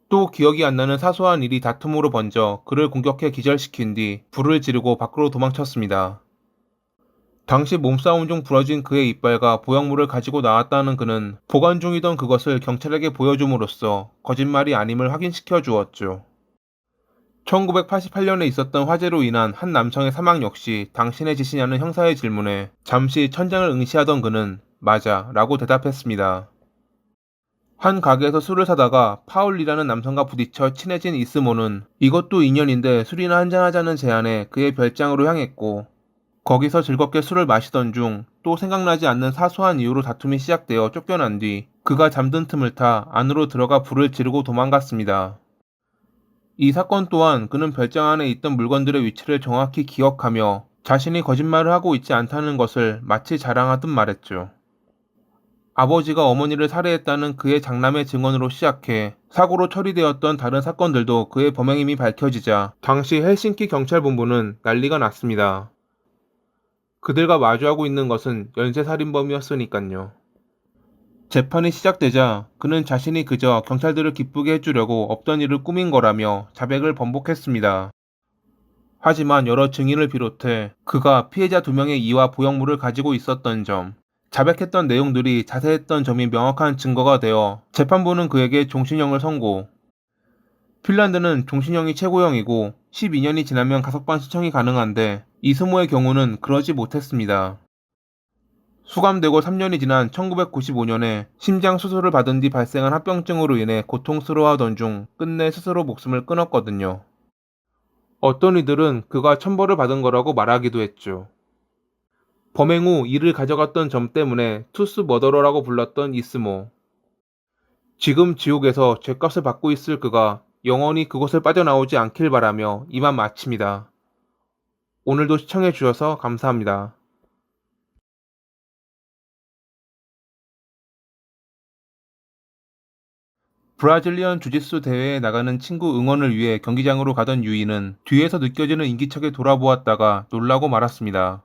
또 기억이 안 나는 사소한 일이 다툼으로 번져 그를 공격해 기절시킨 뒤 불을 지르고 밖으로 도망쳤습니다. 당시 몸싸움 중 부러진 그의 이빨과 보형물을 가지고 나왔다는 그는 보관 중이던 그것을 경찰에게 보여줌으로써 거짓말이 아님을 확인시켜 주었죠. 1988년에 있었던 화재로 인한 한 남성의 사망 역시 당신의 짓이냐는 형사의 질문에 잠시 천장을 응시하던 그는 맞아 라고 대답했습니다. 한 가게에서 술을 사다가 파울이라는 남성과 부딪혀 친해진 이스모는 이것도 인연인데 술이나 한잔하자는 제안에 그의 별장으로 향했고, 거기서 즐겁게 술을 마시던 중 또 생각나지 않는 사소한 이유로 다툼이 시작되어 쫓겨난 뒤 그가 잠든 틈을 타 안으로 들어가 불을 지르고 도망갔습니다. 이 사건 또한 그는 별장 안에 있던 물건들의 위치를 정확히 기억하며 자신이 거짓말을 하고 있지 않다는 것을 마치 자랑하듯 말했죠. 아버지가 어머니를 살해했다는 그의 장남의 증언으로 시작해 사고로 처리되었던 다른 사건들도 그의 범행임이 밝혀지자 당시 헬싱키 경찰본부는 난리가 났습니다. 그들과 마주하고 있는 것은 연쇄살인범이었으니깐요. 재판이 시작되자 그는 자신이 그저 경찰들을 기쁘게 해주려고 없던 일을 꾸민 거라며 자백을 번복했습니다. 하지만 여러 증인을 비롯해 그가 피해자 2명의 이와 보형물을 가지고 있었던 점, 자백했던 내용들이 자세했던 점이 명확한 증거가 되어 재판부는 그에게 종신형을 선고. 핀란드는 종신형이 최고형이고 12년이 지나면 가석방 신청이 가능한데 이스모의 경우는 그러지 못했습니다. 수감되고 3년이 지난 1995년에 심장 수술을 받은 뒤 발생한 합병증으로 인해 고통스러워하던 중 끝내 스스로 목숨을 끊었거든요. 어떤 이들은 그가 천벌을 받은 거라고 말하기도 했죠. 범행 후 이를 가져갔던 점 때문에 투스 머더러라고 불렀던 이스모. 지금 지옥에서 죗값을 받고 있을 그가 영원히 그곳을 빠져나오지 않길 바라며 이만 마칩니다. 오늘도 시청해 주셔서 감사합니다. 브라질리언 주짓수 대회에 나가는 친구 응원을 위해 경기장으로 가던 유이는 뒤에서 느껴지는 인기척에 돌아보았다가 놀라고 말았습니다.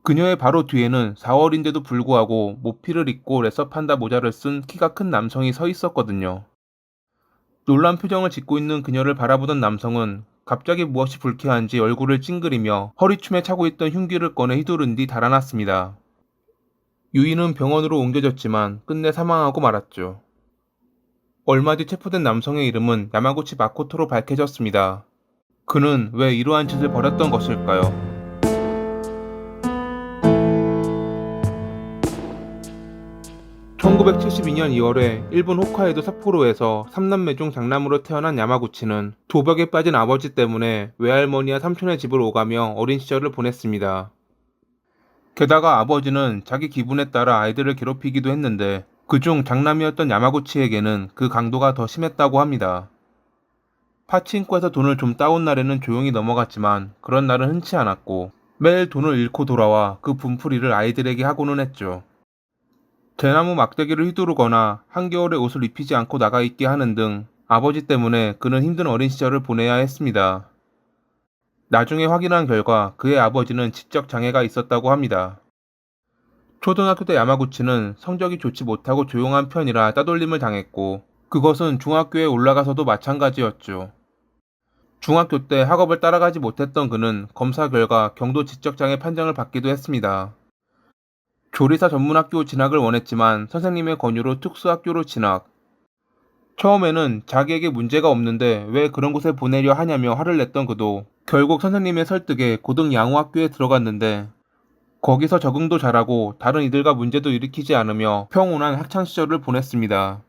그녀의 바로 뒤에는 4월인데도 불구하고 모피를 입고 레서판다 모자를 쓴 키가 큰 남성이 서 있었거든요. 놀란 표정을 짓고 있는 그녀를 바라보던 남성은 갑자기 무엇이 불쾌한지 얼굴을 찡그리며 허리춤에 차고 있던 흉기를 꺼내 휘두른 뒤 달아났습니다. 유이는 병원으로 옮겨졌지만 끝내 사망하고 말았죠. 얼마 뒤 체포된 남성의 이름은 야마구치 마코토로 밝혀졌습니다. 그는 왜 이러한 짓을 벌였던 것일까요? 1972년 2월에 일본 홋카이도 삿포로에서 3남매 중 장남으로 태어난 야마구치는 도벽에 빠진 아버지 때문에 외할머니와 삼촌의 집을 오가며 어린 시절을 보냈습니다. 게다가 아버지는 자기 기분에 따라 아이들을 괴롭히기도 했는데 그중 장남이었던 야마구치에게는 그 강도가 더 심했다고 합니다. 파친코에서 돈을 좀 따온 날에는 조용히 넘어갔지만 그런 날은 흔치 않았고 매일 돈을 잃고 돌아와 그 분풀이를 아이들에게 하고는 했죠. 대나무 막대기를 휘두르거나 한겨울에 옷을 입히지 않고 나가 있게 하는 등 아버지 때문에 그는 힘든 어린 시절을 보내야 했습니다. 나중에 확인한 결과 그의 아버지는 지적 장애가 있었다고 합니다. 초등학교 때 야마구치는 성적이 좋지 못하고 조용한 편이라 따돌림을 당했고 그것은 중학교에 올라가서도 마찬가지였죠. 중학교 때 학업을 따라가지 못했던 그는 검사 결과 경도 지적장애 판정을 받기도 했습니다. 조리사 전문학교 진학을 원했지만 선생님의 권유로 특수학교로 진학. 처음에는 자기에게 문제가 없는데 왜 그런 곳에 보내려 하냐며 화를 냈던 그도 결국 선생님의 설득에 고등 양호학교에 들어갔는데 거기서 적응도 잘하고 다른 이들과 문제도 일으키지 않으며 평온한 학창시절을 보냈습니다.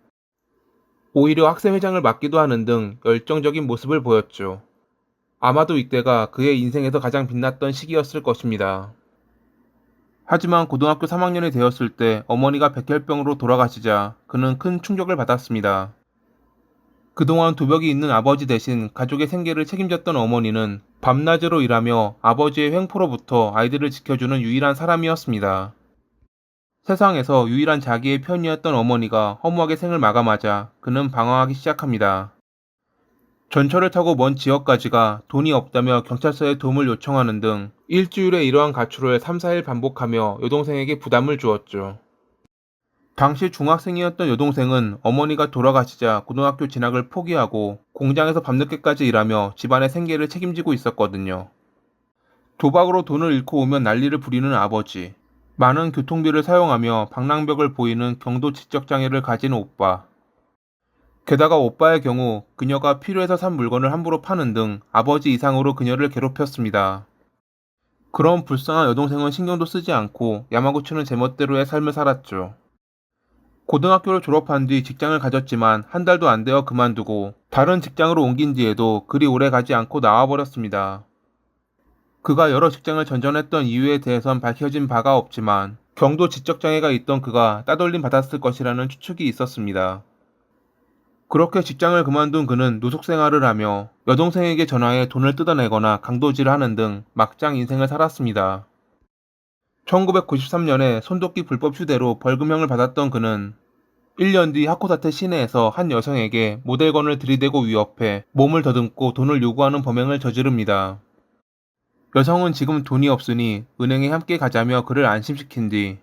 오히려 학생회장을 맡기도 하는 등 열정적인 모습을 보였죠. 아마도 이때가 그의 인생에서 가장 빛났던 시기였을 것입니다. 하지만 고등학교 3학년이 되었을 때 어머니가 백혈병으로 돌아가시자 그는 큰 충격을 받았습니다. 그동안 도벽이 있는 아버지 대신 가족의 생계를 책임졌던 어머니는 밤낮으로 일하며 아버지의 횡포로부터 아이들을 지켜주는 유일한 사람이었습니다. 세상에서 유일한 자기의 편이었던 어머니가 허무하게 생을 마감하자 그는 방황하기 시작합니다. 전철을 타고 먼 지역까지 가 돈이 없다며 경찰서에 도움을 요청하는 등 일주일에 이러한 가출을 3, 4일 반복하며 여동생에게 부담을 주었죠. 당시 중학생이었던 여동생은 어머니가 돌아가시자 고등학교 진학을 포기하고 공장에서 밤늦게까지 일하며 집안의 생계를 책임지고 있었거든요. 도박으로 돈을 잃고 오면 난리를 부리는 아버지, 많은 교통비를 사용하며 방랑벽을 보이는 경도 지적장애를 가진 오빠. 게다가 오빠의 경우 그녀가 필요해서 산 물건을 함부로 파는 등 아버지 이상으로 그녀를 괴롭혔습니다. 그런 불쌍한 여동생은 신경도 쓰지 않고 야마구치는 제멋대로의 삶을 살았죠. 고등학교를 졸업한 뒤 직장을 가졌지만 한 달도 안 되어 그만두고 다른 직장으로 옮긴 뒤에도 그리 오래 가지 않고 나와버렸습니다. 그가 여러 직장을 전전했던 이유에 대해선 밝혀진 바가 없지만 경도 지적장애가 있던 그가 따돌림 받았을 것이라는 추측이 있었습니다. 그렇게 직장을 그만둔 그는 노숙 생활을 하며 여동생에게 전화해 돈을 뜯어내거나 강도질을 하는 등 막장 인생을 살았습니다. 1993년에 손도끼 불법 휴대로 벌금형을 받았던 그는 1년 뒤 하코다테 시내에서 한 여성에게 모델건을 들이대고 위협해 몸을 더듬고 돈을 요구하는 범행을 저지릅니다. 여성은 지금 돈이 없으니 은행에 함께 가자며 그를 안심시킨 뒤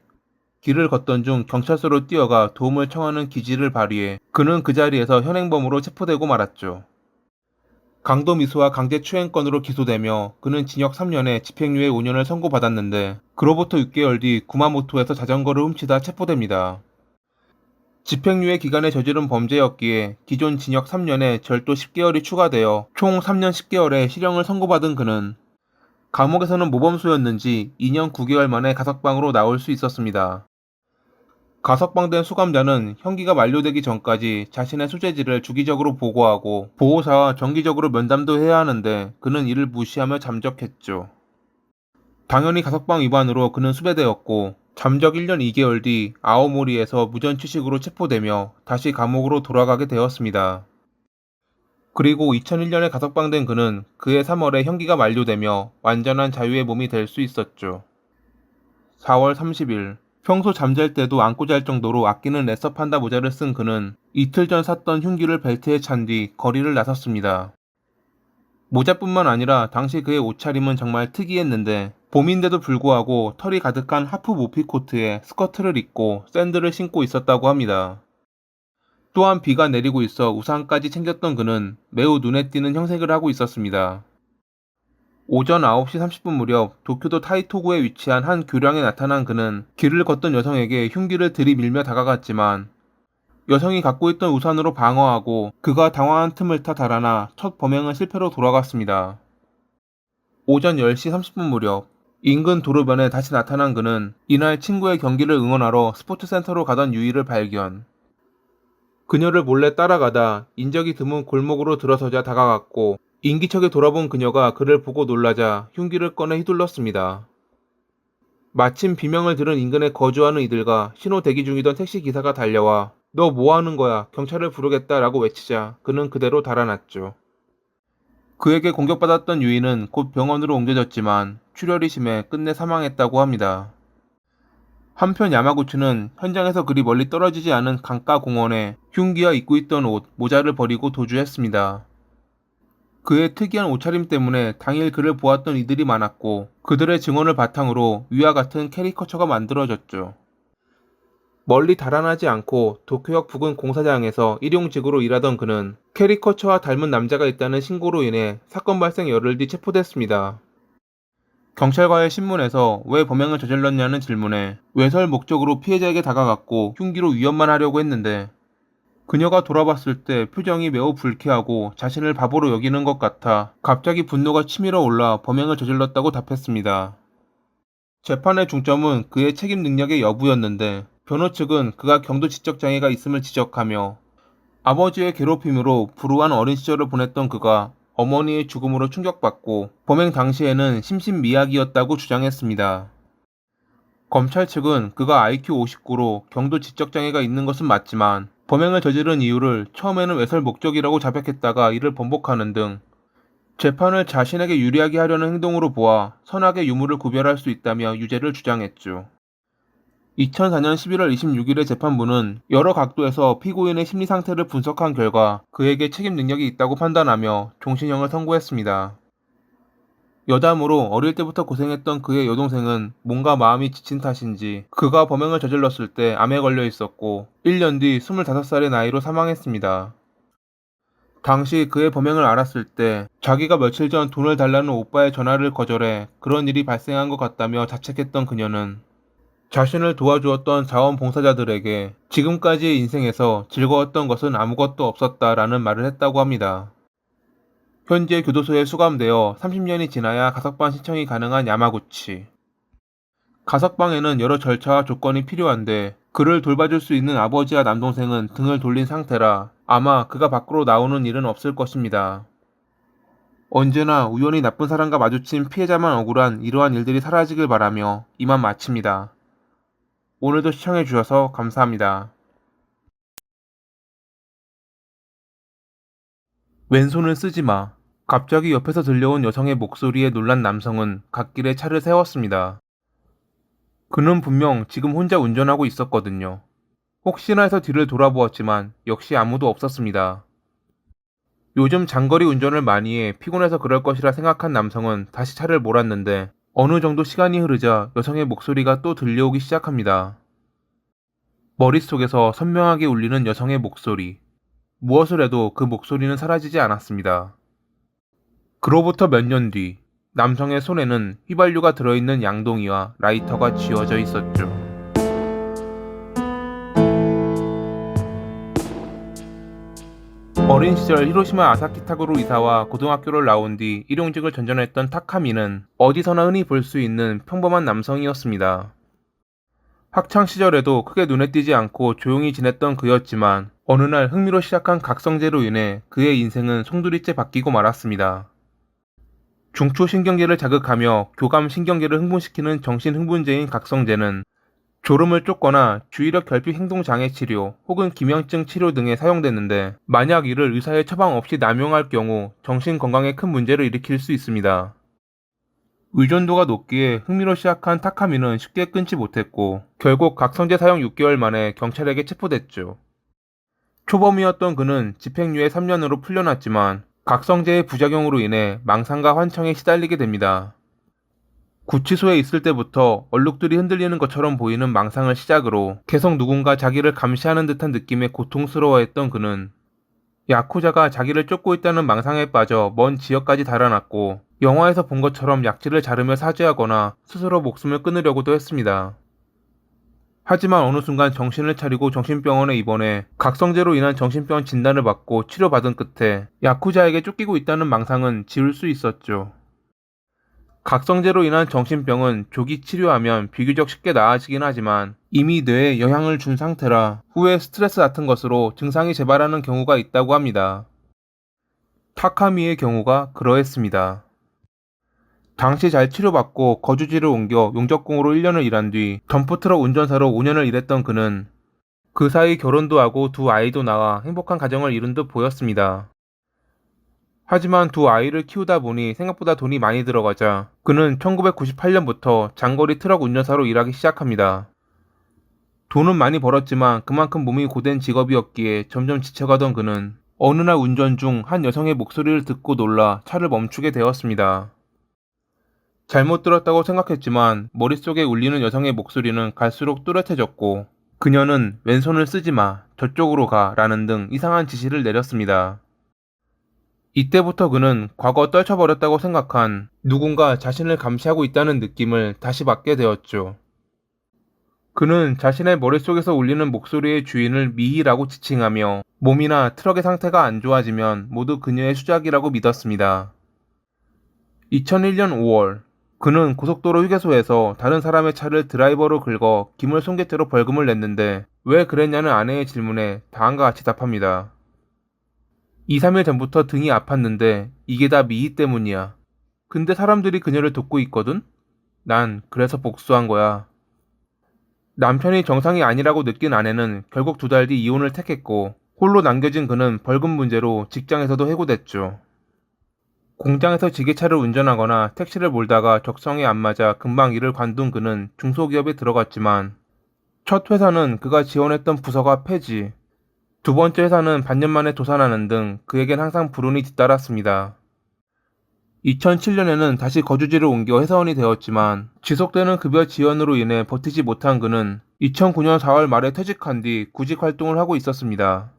길을 걷던 중 경찰서로 뛰어가 도움을 청하는 기지를 발휘해 그는 그 자리에서 현행범으로 체포되고 말았죠. 강도미수와 강제추행건으로 기소되며 그는 징역 3년에 집행유예 5년을 선고받았는데 그로부터 6개월 뒤 구마모토에서 자전거를 훔치다 체포됩니다. 집행유예 기간에 저지른 범죄였기에 기존 징역 3년에 절도 10개월이 추가되어 총 3년 10개월의 실형을 선고받은 그는 감옥에서는 모범수였는지 2년 9개월 만에 가석방으로 나올 수 있었습니다. 가석방된 수감자는 형기가 만료되기 전까지 자신의 수재지를 주기적으로 보고하고 보호사와 정기적으로 면담도 해야 하는데 그는 이를 무시하며 잠적했죠. 당연히 가석방 위반으로 그는 수배되었고 잠적 1년 2개월 뒤 아오모리에서 무전취식으로 체포되며 다시 감옥으로 돌아가게 되었습니다. 그리고 2001년에 가석방된 그는 그해 3월에 형기가 만료되며 완전한 자유의 몸이 될 수 있었죠. 4월 30일 평소 잠잘 때도 안고 잘 정도로 아끼는 레서 판다 모자를 쓴 그는 이틀 전 샀던 흉기를 벨트에 찬 뒤 거리를 나섰습니다. 모자뿐만 아니라 당시 그의 옷차림은 정말 특이했는데 봄인데도 불구하고 털이 가득한 하프 모피 코트에 스커트를 입고 샌들을 신고 있었다고 합니다. 또한 비가 내리고 있어 우산까지 챙겼던 그는 매우 눈에 띄는 형색을 하고 있었습니다. 오전 9시 30분 무렵 도쿄도 타이토구에 위치한 한 교량에 나타난 그는 길을 걷던 여성에게 흉기를 들이밀며 다가갔지만 여성이 갖고 있던 우산으로 방어하고 그가 당황한 틈을 타 달아나 첫 범행은 실패로 돌아갔습니다. 오전 10시 30분 무렵 인근 도로변에 다시 나타난 그는 이날 친구의 경기를 응원하러 스포츠센터로 가던 유이를 발견. 그녀를 몰래 따라가다 인적이 드문 골목으로 들어서자 다가갔고 인기척에 돌아본 그녀가 그를 보고 놀라자 흉기를 꺼내 휘둘렀습니다. 마침 비명을 들은 인근에 거주하는 이들과 신호 대기 중이던 택시기사가 달려와 너 뭐하는 거야 경찰을 부르겠다라고 외치자 그는 그대로 달아났죠. 그에게 공격받았던 유이는 곧 병원으로 옮겨졌지만 출혈이 심해 끝내 사망했다고 합니다. 한편 야마구치는 현장에서 그리 멀리 떨어지지 않은 강가 공원에 흉기와 입고 있던 옷, 모자를 버리고 도주했습니다. 그의 특이한 옷차림 때문에 당일 그를 보았던 이들이 많았고 그들의 증언을 바탕으로 위와 같은 캐리커처가 만들어졌죠. 멀리 달아나지 않고 도쿄역 부근 공사장에서 일용직으로 일하던 그는 캐리커처와 닮은 남자가 있다는 신고로 인해 사건 발생 열흘 뒤 체포됐습니다. 경찰과의 신문에서 왜 범행을 저질렀냐는 질문에 외설 목적으로 피해자에게 다가갔고 흉기로 위협만 하려고 했는데 그녀가 돌아봤을 때 표정이 매우 불쾌하고 자신을 바보로 여기는 것 같아 갑자기 분노가 치밀어 올라 범행을 저질렀다고 답했습니다. 재판의 중점은 그의 책임 능력의 여부였는데 변호 측은 그가 경도 지적 장애가 있음을 지적하며 아버지의 괴롭힘으로 불우한 어린 시절을 보냈던 그가 어머니의 죽음으로 충격받고 범행 당시에는 심신미약이었다고 주장했습니다. 검찰 측은 그가 IQ 59로 경도 지적장애가 있는 것은 맞지만 범행을 저지른 이유를 처음에는 외설 목적이라고 자백했다가 이를 번복하는 등 재판을 자신에게 유리하게 하려는 행동으로 보아 선악의 유무를 구별할 수 있다며 유죄를 주장했죠. 2004년 11월 26일의 재판부는 여러 각도에서 피고인의 심리 상태를 분석한 결과 그에게 책임 능력이 있다고 판단하며 종신형을 선고했습니다. 여담으로 어릴 때부터 고생했던 그의 여동생은 몸과 마음이 지친 탓인지 그가 범행을 저질렀을 때 암에 걸려 있었고 1년 뒤 25살의 나이로 사망했습니다. 당시 그의 범행을 알았을 때 자기가 며칠 전 돈을 달라는 오빠의 전화를 거절해 그런 일이 발생한 것 같다며 자책했던 그녀는 자신을 도와주었던 자원봉사자들에게 지금까지의 인생에서 즐거웠던 것은 아무것도 없었다라는 말을 했다고 합니다. 현재 교도소에 수감되어 30년이 지나야 가석방 신청이 가능한 야마구치. 가석방에는 여러 절차와 조건이 필요한데 그를 돌봐줄 수 있는 아버지와 남동생은 등을 돌린 상태라 아마 그가 밖으로 나오는 일은 없을 것입니다. 언제나 우연히 나쁜 사람과 마주친 피해자만 억울한 이러한 일들이 사라지길 바라며 이만 마칩니다. 오늘도 시청해주셔서 감사합니다. 왼손을 쓰지 마. 갑자기 옆에서 들려온 여성의 목소리에 놀란 남성은 갓길에 차를 세웠습니다. 그는 분명 지금 혼자 운전하고 있었거든요. 혹시나 해서 뒤를 돌아보았지만 역시 아무도 없었습니다. 요즘 장거리 운전을 많이 해 피곤해서 그럴 것이라 생각한 남성은 다시 차를 몰았는데 어느 정도 시간이 흐르자 여성의 목소리가 또 들려오기 시작합니다. 머릿속에서 선명하게 울리는 여성의 목소리. 무엇을 해도 그 목소리는 사라지지 않았습니다. 그로부터 몇 년 뒤, 남성의 손에는 휘발유가 들어있는 양동이와 라이터가 쥐어져 있었죠. 어린 시절 히로시마 아사키타구로 이사와 고등학교를 나온 뒤 일용직을 전전했던 타카미는 어디서나 흔히 볼 수 있는 평범한 남성이었습니다. 학창 시절에도 크게 눈에 띄지 않고 조용히 지냈던 그였지만 어느 날 흥미로 시작한 각성제로 인해 그의 인생은 송두리째 바뀌고 말았습니다. 중추신경계를 자극하며 교감신경계를 흥분시키는 정신흥분제인 각성제는 졸음을 쫓거나 주의력 결핍 행동장애 치료 혹은 기면증 치료 등에 사용됐는데 만약 이를 의사의 처방 없이 남용할 경우 정신건강에 큰 문제를 일으킬 수 있습니다. 의존도가 높기에 흥미로 시작한 타카미는 쉽게 끊지 못했고 결국 각성제 사용 6개월 만에 경찰에게 체포됐죠. 초범이었던 그는 집행유예 3년으로 풀려났지만 각성제의 부작용으로 인해 망상과 환청에 시달리게 됩니다. 구치소에 있을 때부터 얼룩들이 흔들리는 것처럼 보이는 망상을 시작으로 계속 누군가 자기를 감시하는 듯한 느낌에 고통스러워했던 그는 야쿠자가 자기를 쫓고 있다는 망상에 빠져 먼 지역까지 달아났고 영화에서 본 것처럼 약지를 자르며 사죄하거나 스스로 목숨을 끊으려고도 했습니다. 하지만 어느 순간 정신을 차리고 정신병원에 입원해 각성제로 인한 정신병 진단을 받고 치료받은 끝에 야쿠자에게 쫓기고 있다는 망상은 지울 수 있었죠. 각성제로 인한 정신병은 조기 치료하면 비교적 쉽게 나아지긴 하지만 이미 뇌에 영향을 준 상태라 후에 스트레스 같은 것으로 증상이 재발하는 경우가 있다고 합니다. 타카미의 경우가 그러했습니다. 당시 잘 치료받고 거주지를 옮겨 용접공으로 1년을 일한 뒤 덤프트럭 운전사로 5년을 일했던 그는 그 사이 결혼도 하고 두 아이도 낳아 행복한 가정을 이룬 듯 보였습니다. 하지만 두 아이를 키우다 보니 생각보다 돈이 많이 들어가자 그는 1998년부터 장거리 트럭 운전사로 일하기 시작합니다. 돈은 많이 벌었지만 그만큼 몸이 고된 직업이었기에 점점 지쳐가던 그는 어느 날 운전 중 한 여성의 목소리를 듣고 놀라 차를 멈추게 되었습니다. 잘못 들었다고 생각했지만 머릿속에 울리는 여성의 목소리는 갈수록 뚜렷해졌고 그녀는 왼손을 쓰지 마, 저쪽으로 가 라는 등 이상한 지시를 내렸습니다. 이때부터 그는 과거 떨쳐버렸다고 생각한 누군가 자신을 감시하고 있다는 느낌을 다시 받게 되었죠. 그는 자신의 머릿속에서 울리는 목소리의 주인을 미희라고 지칭하며 몸이나 트럭의 상태가 안 좋아지면 모두 그녀의 수작이라고 믿었습니다. 2001년 5월, 그는 고속도로 휴게소에서 다른 사람의 차를 드라이버로 긁어 기물손괴죄로 벌금을 냈는데 왜 그랬냐는 아내의 질문에 다음과 같이 답합니다. 2, 3일 전부터 등이 아팠는데 이게 다 미희 때문이야. 근데 사람들이 그녀를 돕고 있거든? 난 그래서 복수한 거야. 남편이 정상이 아니라고 느낀 아내는 결국 2달 뒤 이혼을 택했고 홀로 남겨진 그는 벌금 문제로 직장에서도 해고됐죠. 공장에서 지게차를 운전하거나 택시를 몰다가 적성에 안 맞아 금방 일을 관둔 그는 중소기업에 들어갔지만 첫 회사는 그가 지원했던 부서가 폐지, 두 번째 회사는 반년 만에 도산하는 등 그에겐 항상 불운이 뒤따랐습니다. 2007년에는 다시 거주지를 옮겨 회사원이 되었지만 지속되는 급여 지연으로 인해 버티지 못한 그는 2009년 4월 말에 퇴직한 뒤 구직 활동을 하고 있었습니다.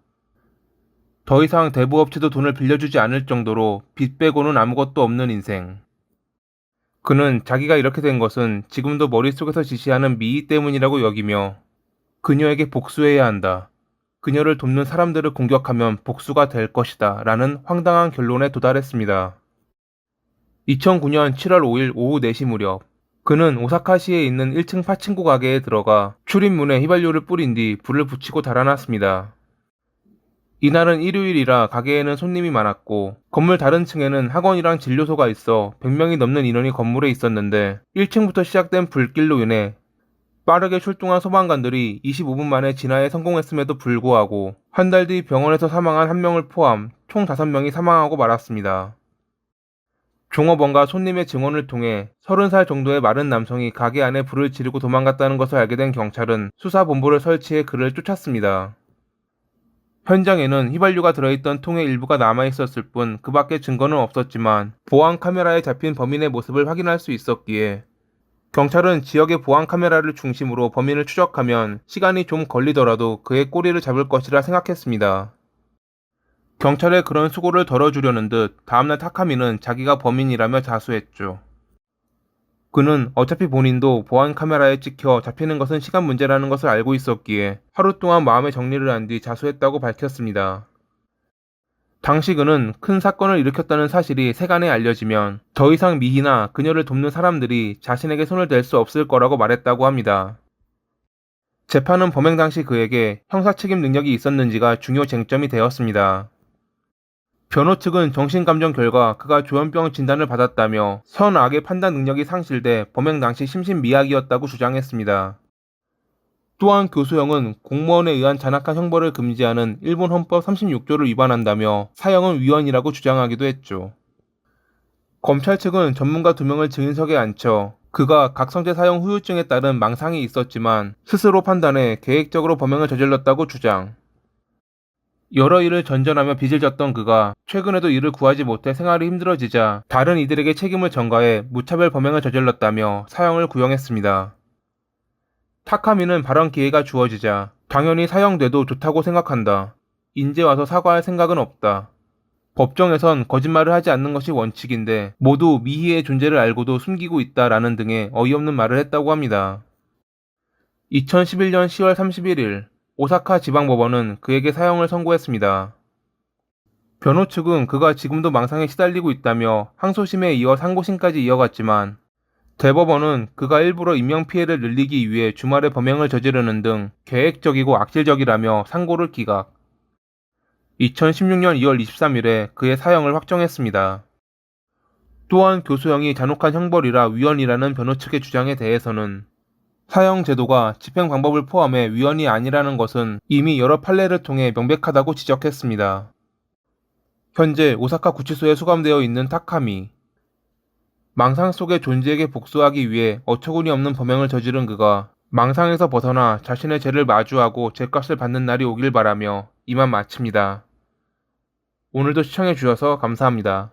더 이상 대부업체도 돈을 빌려주지 않을 정도로 빚 빼고는 아무것도 없는 인생. 그는 자기가 이렇게 된 것은 지금도 머릿속에서 지시하는 미희 때문이라고 여기며 그녀에게 복수해야 한다. 그녀를 돕는 사람들을 공격하면 복수가 될 것이다. 라는 황당한 결론에 도달했습니다. 2009년 7월 5일 오후 4시 무렵, 그는 오사카시에 있는 1층 파친코 가게에 들어가 출입문에 휘발유를 뿌린 뒤 불을 붙이고 달아났습니다. 이날은 일요일이라 가게에는 손님이 많았고 건물 다른 층에는 학원이랑 진료소가 있어 100명이 넘는 인원이 건물에 있었는데 1층부터 시작된 불길로 인해 빠르게 출동한 소방관들이 25분 만에 진화에 성공했음에도 불구하고 한 달 뒤 병원에서 사망한 한 명을 포함 총 5명이 사망하고 말았습니다. 종업원과 손님의 증언을 통해 30살 정도의 마른 남성이 가게 안에 불을 지르고 도망갔다는 것을 알게 된 경찰은 수사본부를 설치해 그를 쫓았습니다. 현장에는 휘발유가 들어있던 통의 일부가 남아있었을 뿐 그 밖에 증거는 없었지만 보안 카메라에 잡힌 범인의 모습을 확인할 수 있었기에 경찰은 지역의 보안 카메라를 중심으로 범인을 추적하면 시간이 좀 걸리더라도 그의 꼬리를 잡을 것이라 생각했습니다. 경찰의 그런 수고를 덜어주려는 듯 다음날 타카미는 자기가 범인이라며 자수했죠. 그는 어차피 본인도 보안 카메라에 찍혀 잡히는 것은 시간 문제라는 것을 알고 있었기에 하루 동안 마음의 정리를 한 뒤 자수했다고 밝혔습니다. 당시 그는 큰 사건을 일으켰다는 사실이 세간에 알려지면 더 이상 미희나 그녀를 돕는 사람들이 자신에게 손을 댈 수 없을 거라고 말했다고 합니다. 재판은 범행 당시 그에게 형사 책임 능력이 있었는지가 중요 쟁점이 되었습니다. 변호 측은 정신감정 결과 그가 조현병 진단을 받았다며 선악의 판단 능력이 상실돼 범행 당시 심신미약이었다고 주장했습니다. 또한 교수형은 공무원에 의한 잔악한 형벌을 금지하는 일본 헌법 36조를 위반한다며 사형은 위헌이라고 주장하기도 했죠. 검찰 측은 전문가 2명을 증인석에 앉혀 그가 각성제 사용 후유증에 따른 망상이 있었지만 스스로 판단해 계획적으로 범행을 저질렀다고 주장. 여러 일을 전전하며 빚을 졌던 그가 최근에도 이를 구하지 못해 생활이 힘들어지자 다른 이들에게 책임을 전가해 무차별 범행을 저질렀다며 사형을 구형했습니다. 타카미는 발언 기회가 주어지자 당연히 사형돼도 좋다고 생각한다. 인제 와서 사과할 생각은 없다. 법정에선 거짓말을 하지 않는 것이 원칙인데 모두 미희의 존재를 알고도 숨기고 있다라는 등의 어이없는 말을 했다고 합니다. 2011년 10월 31일 오사카 지방법원은 그에게 사형을 선고했습니다. 변호 측은 그가 지금도 망상에 시달리고 있다며 항소심에 이어 상고심까지 이어갔지만 대법원은 그가 일부러 인명피해를 늘리기 위해 주말에 범행을 저지르는 등 계획적이고 악질적이라며 상고를 기각. 2016년 2월 23일에 그의 사형을 확정했습니다. 또한 교수형이 잔혹한 형벌이라 위헌이라는 변호 측의 주장에 대해서는 사형 제도가 집행 방법을 포함해 위헌이 아니라는 것은 이미 여러 판례를 통해 명백하다고 지적했습니다. 현재 오사카 구치소에 수감되어 있는 타카미. 망상 속의 존재에게 복수하기 위해 어처구니 없는 범행을 저지른 그가 망상에서 벗어나 자신의 죄를 마주하고 죄값을 받는 날이 오길 바라며 이만 마칩니다. 오늘도 시청해 주셔서 감사합니다.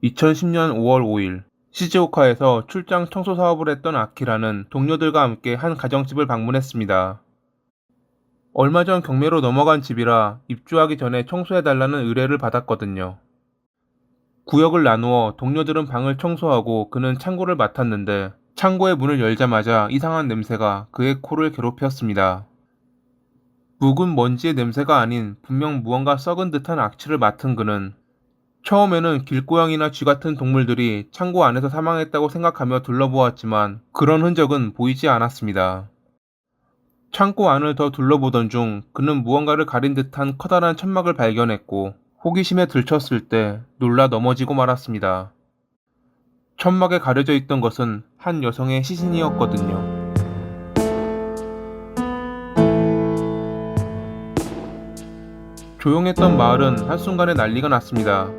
2010년 5월 5일 시즈오카에서 출장 청소 사업을 했던 아키라는 동료들과 함께 한 가정집을 방문했습니다. 얼마 전 경매로 넘어간 집이라 입주하기 전에 청소해달라는 의뢰를 받았거든요. 구역을 나누어 동료들은 방을 청소하고 그는 창고를 맡았는데 창고의 문을 열자마자 이상한 냄새가 그의 코를 괴롭혔습니다. 묵은 먼지의 냄새가 아닌 분명 무언가 썩은 듯한 악취를 맡은 그는 처음에는 길고양이나 쥐 같은 동물들이 창고 안에서 사망했다고 생각하며 둘러보았지만 그런 흔적은 보이지 않았습니다. 창고 안을 더 둘러보던 중 그는 무언가를 가린 듯한 커다란 천막을 발견했고 호기심에 들쳤을 때 놀라 넘어지고 말았습니다. 천막에 가려져 있던 것은 한 여성의 시신이었거든요. 조용했던 마을은 한순간에 난리가 났습니다.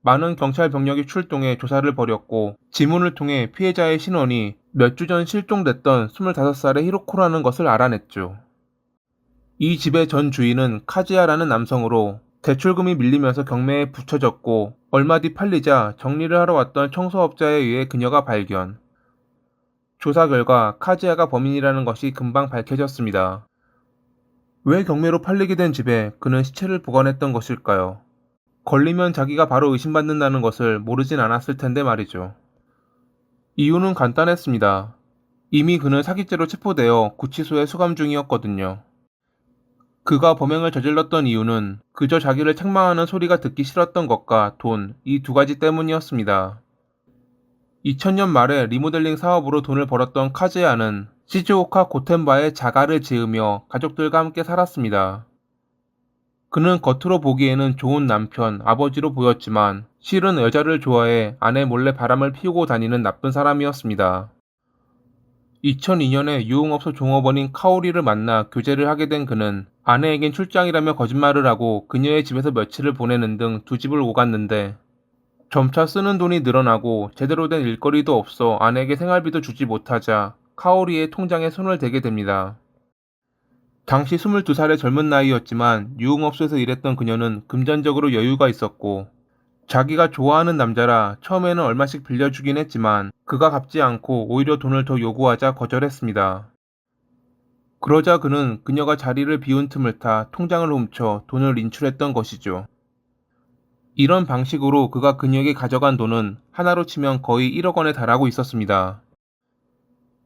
많은 경찰 병력이 출동해 조사를 벌였고 지문을 통해 피해자의 신원이 몇 주 전 실종됐던 25살의 히로코라는 것을 알아냈죠. 이 집의 전 주인은 카즈야라는 남성으로 대출금이 밀리면서 경매에 붙여졌고 얼마 뒤 팔리자 정리를 하러 왔던 청소업자에 의해 그녀가 발견. 조사 결과 카즈야가 범인이라는 것이 금방 밝혀졌습니다. 왜 경매로 팔리게 된 집에 그는 시체를 보관했던 것일까요? 걸리면 자기가 바로 의심받는다는 것을 모르진 않았을 텐데 말이죠. 이유는 간단했습니다. 이미 그는 사기죄로 체포되어 구치소에 수감 중이었거든요. 그가 범행을 저질렀던 이유는 그저 자기를 책망하는 소리가 듣기 싫었던 것과 돈, 이 두 가지 때문이었습니다. 2000년 말에 리모델링 사업으로 돈을 벌었던 카즈야는 시즈오카 고텐바에 자가를 지으며 가족들과 함께 살았습니다. 그는 겉으로 보기에는 좋은 남편, 아버지로 보였지만 실은 여자를 좋아해 아내 몰래 바람을 피우고 다니는 나쁜 사람이었습니다. 2002년에 유흥업소 종업원인 카오리를 만나 교제를 하게 된 그는 아내에겐 출장이라며 거짓말을 하고 그녀의 집에서 며칠을 보내는 등 두 집을 오갔는데 점차 쓰는 돈이 늘어나고 제대로 된 일거리도 없어 아내에게 생활비도 주지 못하자 카오리의 통장에 손을 대게 됩니다. 당시 22살의 젊은 나이였지만 유흥업소에서 일했던 그녀는 금전적으로 여유가 있었고 자기가 좋아하는 남자라 처음에는 얼마씩 빌려주긴 했지만 그가 갚지 않고 오히려 돈을 더 요구하자 거절했습니다. 그러자 그는 그녀가 자리를 비운 틈을 타 통장을 훔쳐 돈을 인출했던 것이죠. 이런 방식으로 그가 그녀에게 가져간 돈은 하나로 치면 거의 1억 원에 달하고 있었습니다.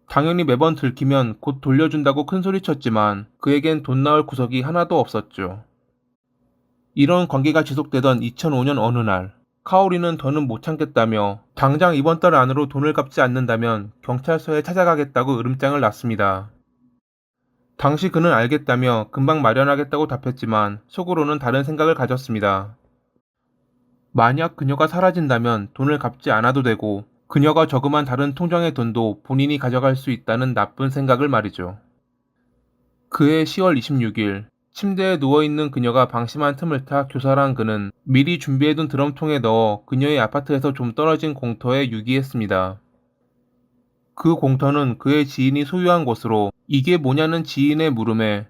당연히 매번 들키면 곧 돌려준다고 큰소리쳤지만 그에겐 돈 나올 구석이 하나도 없었죠. 이런 관계가 지속되던 2005년 어느 날, 카오리는 더는 못 참겠다며 당장 이번 달 안으로 돈을 갚지 않는다면 경찰서에 찾아가겠다고 으름장을 놨습니다. 당시 그는 알겠다며 금방 마련하겠다고 답했지만 속으로는 다른 생각을 가졌습니다. 만약 그녀가 사라진다면 돈을 갚지 않아도 되고 그녀가 저금한 다른 통장의 돈도 본인이 가져갈 수 있다는 나쁜 생각을 말이죠. 그해 10월 26일 침대에 누워있는 그녀가 방심한 틈을 타 교살한 그는 미리 준비해둔 드럼통에 넣어 그녀의 아파트에서 좀 떨어진 공터에 유기했습니다. 그 공터는 그의 지인이 소유한 곳으로 이게 뭐냐는 지인의 물음에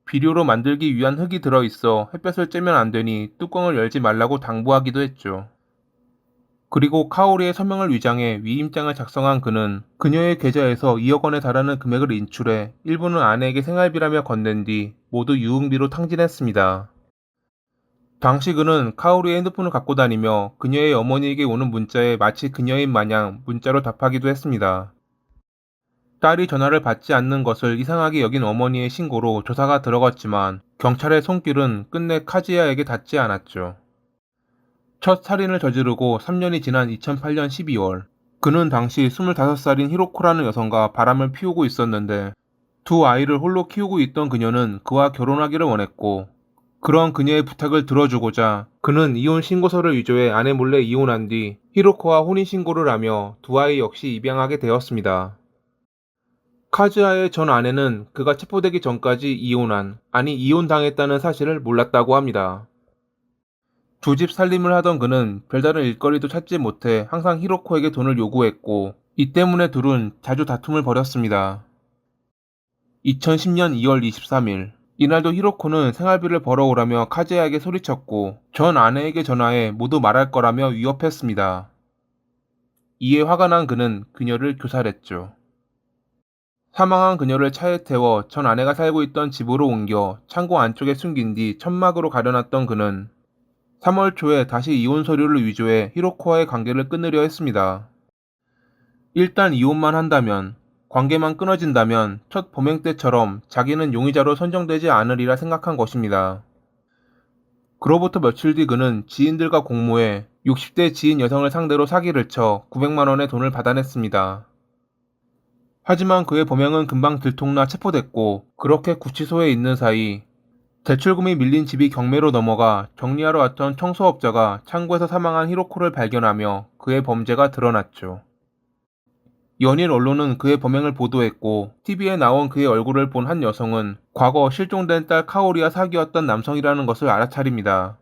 비료로 만들기 위한 흙이 들어있어 햇볕을 쬐면 안 되니 뚜껑을 열지 말라고 당부하기도 했죠. 그리고 카오리의 서명을 위장해 위임장을 작성한 그는 그녀의 계좌에서 2억 원에 달하는 금액을 인출해 일부는 아내에게 생활비라며 건넨 뒤 모두 유흥비로 탕진했습니다. 당시 그는 카오리의 핸드폰을 갖고 다니며 그녀의 어머니에게 오는 문자에 마치 그녀인 마냥 문자로 답하기도 했습니다. 딸이 전화를 받지 않는 것을 이상하게 여긴 어머니의 신고로 조사가 들어갔지만 경찰의 손길은 끝내 카즈야에게 닿지 않았죠. 첫 살인을 저지르고 3년이 지난 2008년 12월, 그는 당시 25살인 히로코라는 여성과 바람을 피우고 있었는데 두 아이를 홀로 키우고 있던 그녀는 그와 결혼하기를 원했고 그런 그녀의 부탁을 들어주고자 그는 이혼 신고서를 위조해 아내 몰래 이혼한 뒤 히로코와 혼인신고를 하며 두 아이 역시 입양하게 되었습니다. 카즈야의 전 아내는 그가 체포되기 전까지 이혼당했다는 사실을 몰랐다고 합니다. 두 집 살림을 하던 그는 별다른 일거리도 찾지 못해 항상 히로코에게 돈을 요구했고 이 때문에 둘은 자주 다툼을 벌였습니다. 2010년 2월 23일 이날도 히로코는 생활비를 벌어오라며 카즈야에게 소리쳤고 전 아내에게 전화해 모두 말할 거라며 위협했습니다. 이에 화가 난 그는 그녀를 교살했죠. 사망한 그녀를 차에 태워 전 아내가 살고 있던 집으로 옮겨 창고 안쪽에 숨긴 뒤 천막으로 가려놨던 그는 3월 초에 다시 이혼 서류를 위조해 히로코와의 관계를 끊으려 했습니다. 일단 이혼만 한다면, 관계만 끊어진다면 첫 범행 때처럼 자기는 용의자로 선정되지 않으리라 생각한 것입니다. 그로부터 며칠 뒤 그는 지인들과 공모해 60대 지인 여성을 상대로 사기를 쳐 900만 원의 돈을 받아냈습니다. 하지만 그의 범행은 금방 들통나 체포됐고 그렇게 구치소에 있는 사이 대출금이 밀린 집이 경매로 넘어가 정리하러 왔던 청소업자가 창고에서 사망한 히로코를 발견하며 그의 범죄가 드러났죠. 연일 언론은 그의 범행을 보도했고 TV에 나온 그의 얼굴을 본 한 여성은 과거 실종된 딸 카오리와 사귀었던 남성이라는 것을 알아차립니다.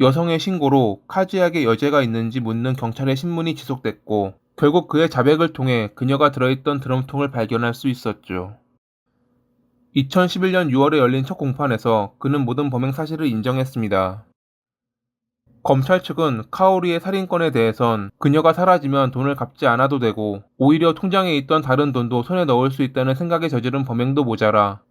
여성의 신고로 카즈야에게 여죄가 있는지 묻는 경찰의 신문이 지속됐고 결국 그의 자백을 통해 그녀가 들어있던 드럼통을 발견할 수 있었죠. 2011년 6월에 열린 첫 공판에서 그는 모든 범행 사실을 인정했습니다. 검찰 측은 카오리의 살인건에 대해선 그녀가 사라지면 돈을 갚지 않아도 되고 오히려 통장에 있던 다른 돈도 손에 넣을 수 있다는 생각에 저지른 범행도 모자라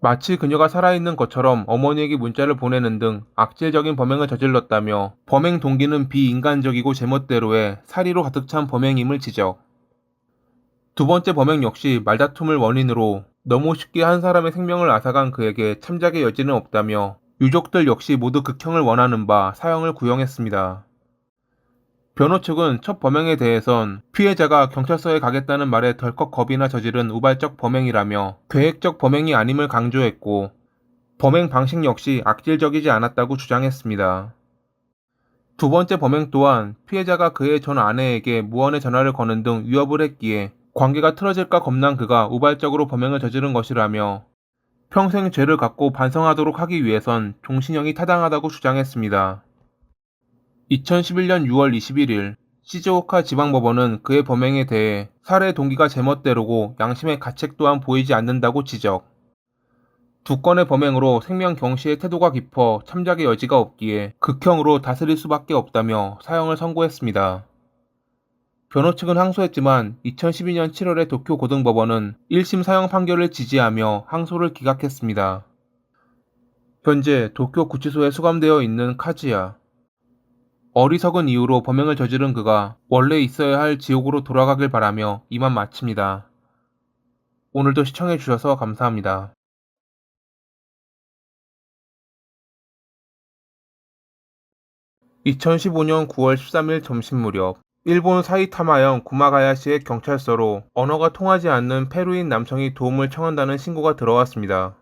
마치 그녀가 살아있는 것처럼 어머니에게 문자를 보내는 등 악질적인 범행을 저질렀다며 범행 동기는 비인간적이고 제멋대로의 사리로 가득 찬 범행임을 지적. 두 번째 범행 역시 말다툼을 원인으로 너무 쉽게 한 사람의 생명을 앗아간 그에게 참작의 여지는 없다며 유족들 역시 모두 극형을 원하는 바 사형을 구형했습니다. 변호 측은 첫 범행에 대해선 피해자가 경찰서에 가겠다는 말에 덜컥 겁이 나 저지른 우발적 범행이라며 계획적 범행이 아님을 강조했고, 범행 방식 역시 악질적이지 않았다고 주장했습니다. 두 번째 범행 또한 피해자가 그의 전 아내에게 무언의 전화를 거는 등 위협을 했기에 관계가 틀어질까 겁난 그가 우발적으로 범행을 저지른 것이라며 평생 죄를 갖고 반성하도록 하기 위해선 종신형이 타당하다고 주장했습니다. 2011년 6월 21일 시즈오카 지방법원은 그의 범행에 대해 살해 동기가 제멋대로고 양심의 가책 또한 보이지 않는다고 지적. 두 건의 범행으로 생명 경시의 태도가 깊어 참작의 여지가 없기에 극형으로 다스릴 수밖에 없다며 사형을 선고했습니다. 변호 측은 항소했지만 2012년 7월에 도쿄 고등법원은 1심 사형 판결을 지지하며 항소를 기각했습니다. 현재 도쿄 구치소에 수감되어 있는 카즈야. 어리석은 이유로 범행을 저지른 그가 원래 있어야 할 지옥으로 돌아가길 바라며 이만 마칩니다. 오늘도 시청해주셔서 감사합니다. 2015년 9월 13일 점심 무렵 일본 사이타마현 구마가야시의 경찰서로 언어가 통하지 않는 페루인 남성이 도움을 청한다는 신고가 들어왔습니다.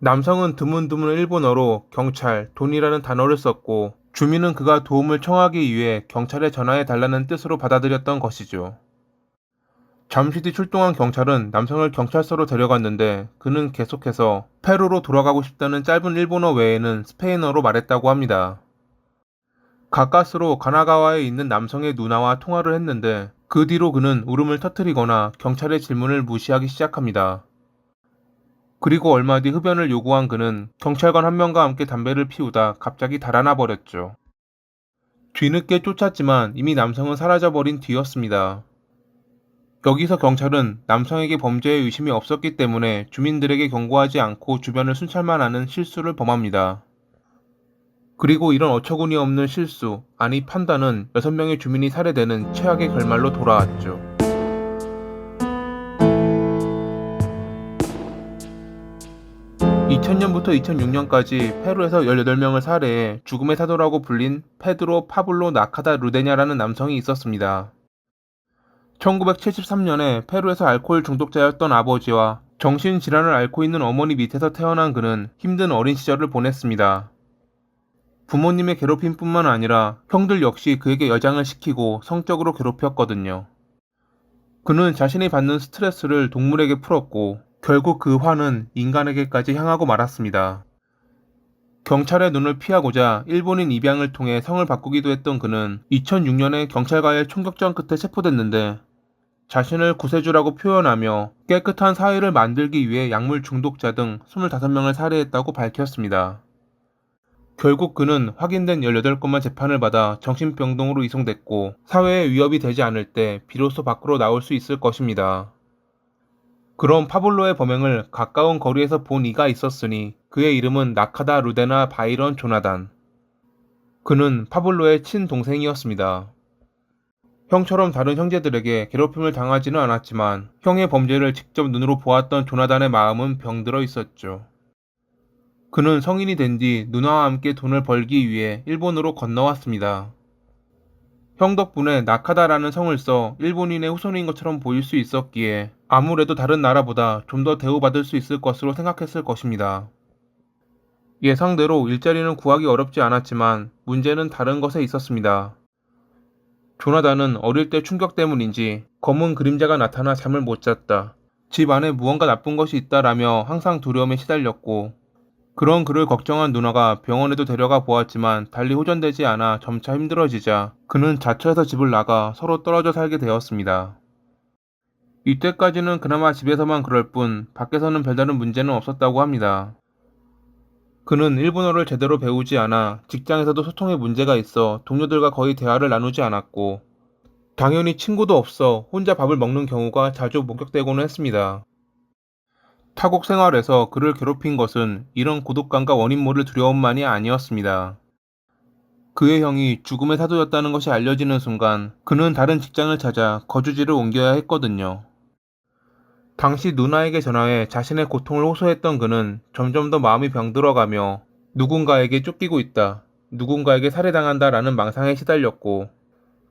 남성은 드문드문 일본어로 경찰, 돈이라는 단어를 썼고 주민은 그가 도움을 청하기 위해 경찰에 전화해 달라는 뜻으로 받아들였던 것이죠. 잠시 뒤 출동한 경찰은 남성을 경찰서로 데려갔는데 그는 계속해서 페루로 돌아가고 싶다는 짧은 일본어 외에는 스페인어로 말했다고 합니다. 가까스로 가나가와에 있는 남성의 누나와 통화를 했는데 그 뒤로 그는 울음을 터뜨리거나 경찰의 질문을 무시하기 시작합니다. 그리고 얼마 뒤 흡연을 요구한 그는 경찰관 한 명과 함께 담배를 피우다 갑자기 달아나 버렸죠. 뒤늦게 쫓았지만 이미 남성은 사라져버린 뒤였습니다. 여기서 경찰은 남성에게 범죄의 의심이 없었기 때문에 주민들에게 경고하지 않고 주변을 순찰만 하는 실수를 범합니다. 그리고 이런 어처구니 없는 실수, 아니 판단은 6명의 주민이 살해되는 최악의 결말로 돌아왔죠. (2000년부터 2006년까지) 페루에서 18명을 살해해 죽음의 사도라고 불린 페드로 파블로 나카다 루데냐라는 남성이 있었습니다. 1973년에 페루에서 알코올 중독자였던 아버지와 정신질환을 앓고 있는 어머니 밑에서 태어난 그는 힘든 어린 시절을 보냈습니다. 부모님의 괴롭힘뿐만 아니라 형들 역시 그에게 여장을 시키고 성적으로 괴롭혔거든요. 그는 자신이 받는 스트레스를 동물에게 풀었고 결국 그 화는 인간에게까지 향하고 말았습니다. 경찰의 눈을 피하고자 일본인 입양을 통해 성을 바꾸기도 했던 그는 2006년에 경찰과의 총격전 끝에 체포됐는데 자신을 구세주라고 표현하며 깨끗한 사회를 만들기 위해 약물 중독자 등 25명을 살해했다고 밝혔습니다. 결국 그는 확인된 18건만 재판을 받아 정신병동으로 이송됐고 사회에 위협이 되지 않을 때 비로소 밖으로 나올 수 있을 것입니다. 그런 파블로의 범행을 가까운 거리에서 본 이가 있었으니 그의 이름은 나카다 루데나 바이런 조나단. 그는 파블로의 친동생이었습니다. 형처럼 다른 형제들에게 괴롭힘을 당하지는 않았지만 형의 범죄를 직접 눈으로 보았던 조나단의 마음은 병들어 있었죠. 그는 성인이 된 뒤 누나와 함께 돈을 벌기 위해 일본으로 건너왔습니다. 형 덕분에 나카다라는 성을 써 일본인의 후손인 것처럼 보일 수 있었기에 아무래도 다른 나라보다 좀 더 대우받을 수 있을 것으로 생각했을 것입니다. 예상대로 일자리는 구하기 어렵지 않았지만 문제는 다른 것에 있었습니다. 조나단은 어릴 때 충격 때문인지 검은 그림자가 나타나 잠을 못 잤다. 집 안에 무언가 나쁜 것이 있다라며 항상 두려움에 시달렸고 그런 그를 걱정한 누나가 병원에도 데려가 보았지만 달리 호전되지 않아 점차 힘들어지자 그는 자처해서 집을 나가 서로 떨어져 살게 되었습니다. 이때까지는 그나마 집에서만 그럴 뿐 밖에서는 별다른 문제는 없었다고 합니다. 그는 일본어를 제대로 배우지 않아 직장에서도 소통에 문제가 있어 동료들과 거의 대화를 나누지 않았고 당연히 친구도 없어 혼자 밥을 먹는 경우가 자주 목격되고는 했습니다. 타국 생활에서 그를 괴롭힌 것은 이런 고독감과 원인 모를 두려움만이 아니었습니다. 그의 형이 죽음의 사도였다는 것이 알려지는 순간 그는 다른 직장을 찾아 거주지를 옮겨야 했거든요. 당시 누나에게 전화해 자신의 고통을 호소했던 그는 점점 더 마음이 병들어가며 누군가에게 쫓기고 있다, 누군가에게 살해당한다 라는 망상에 시달렸고,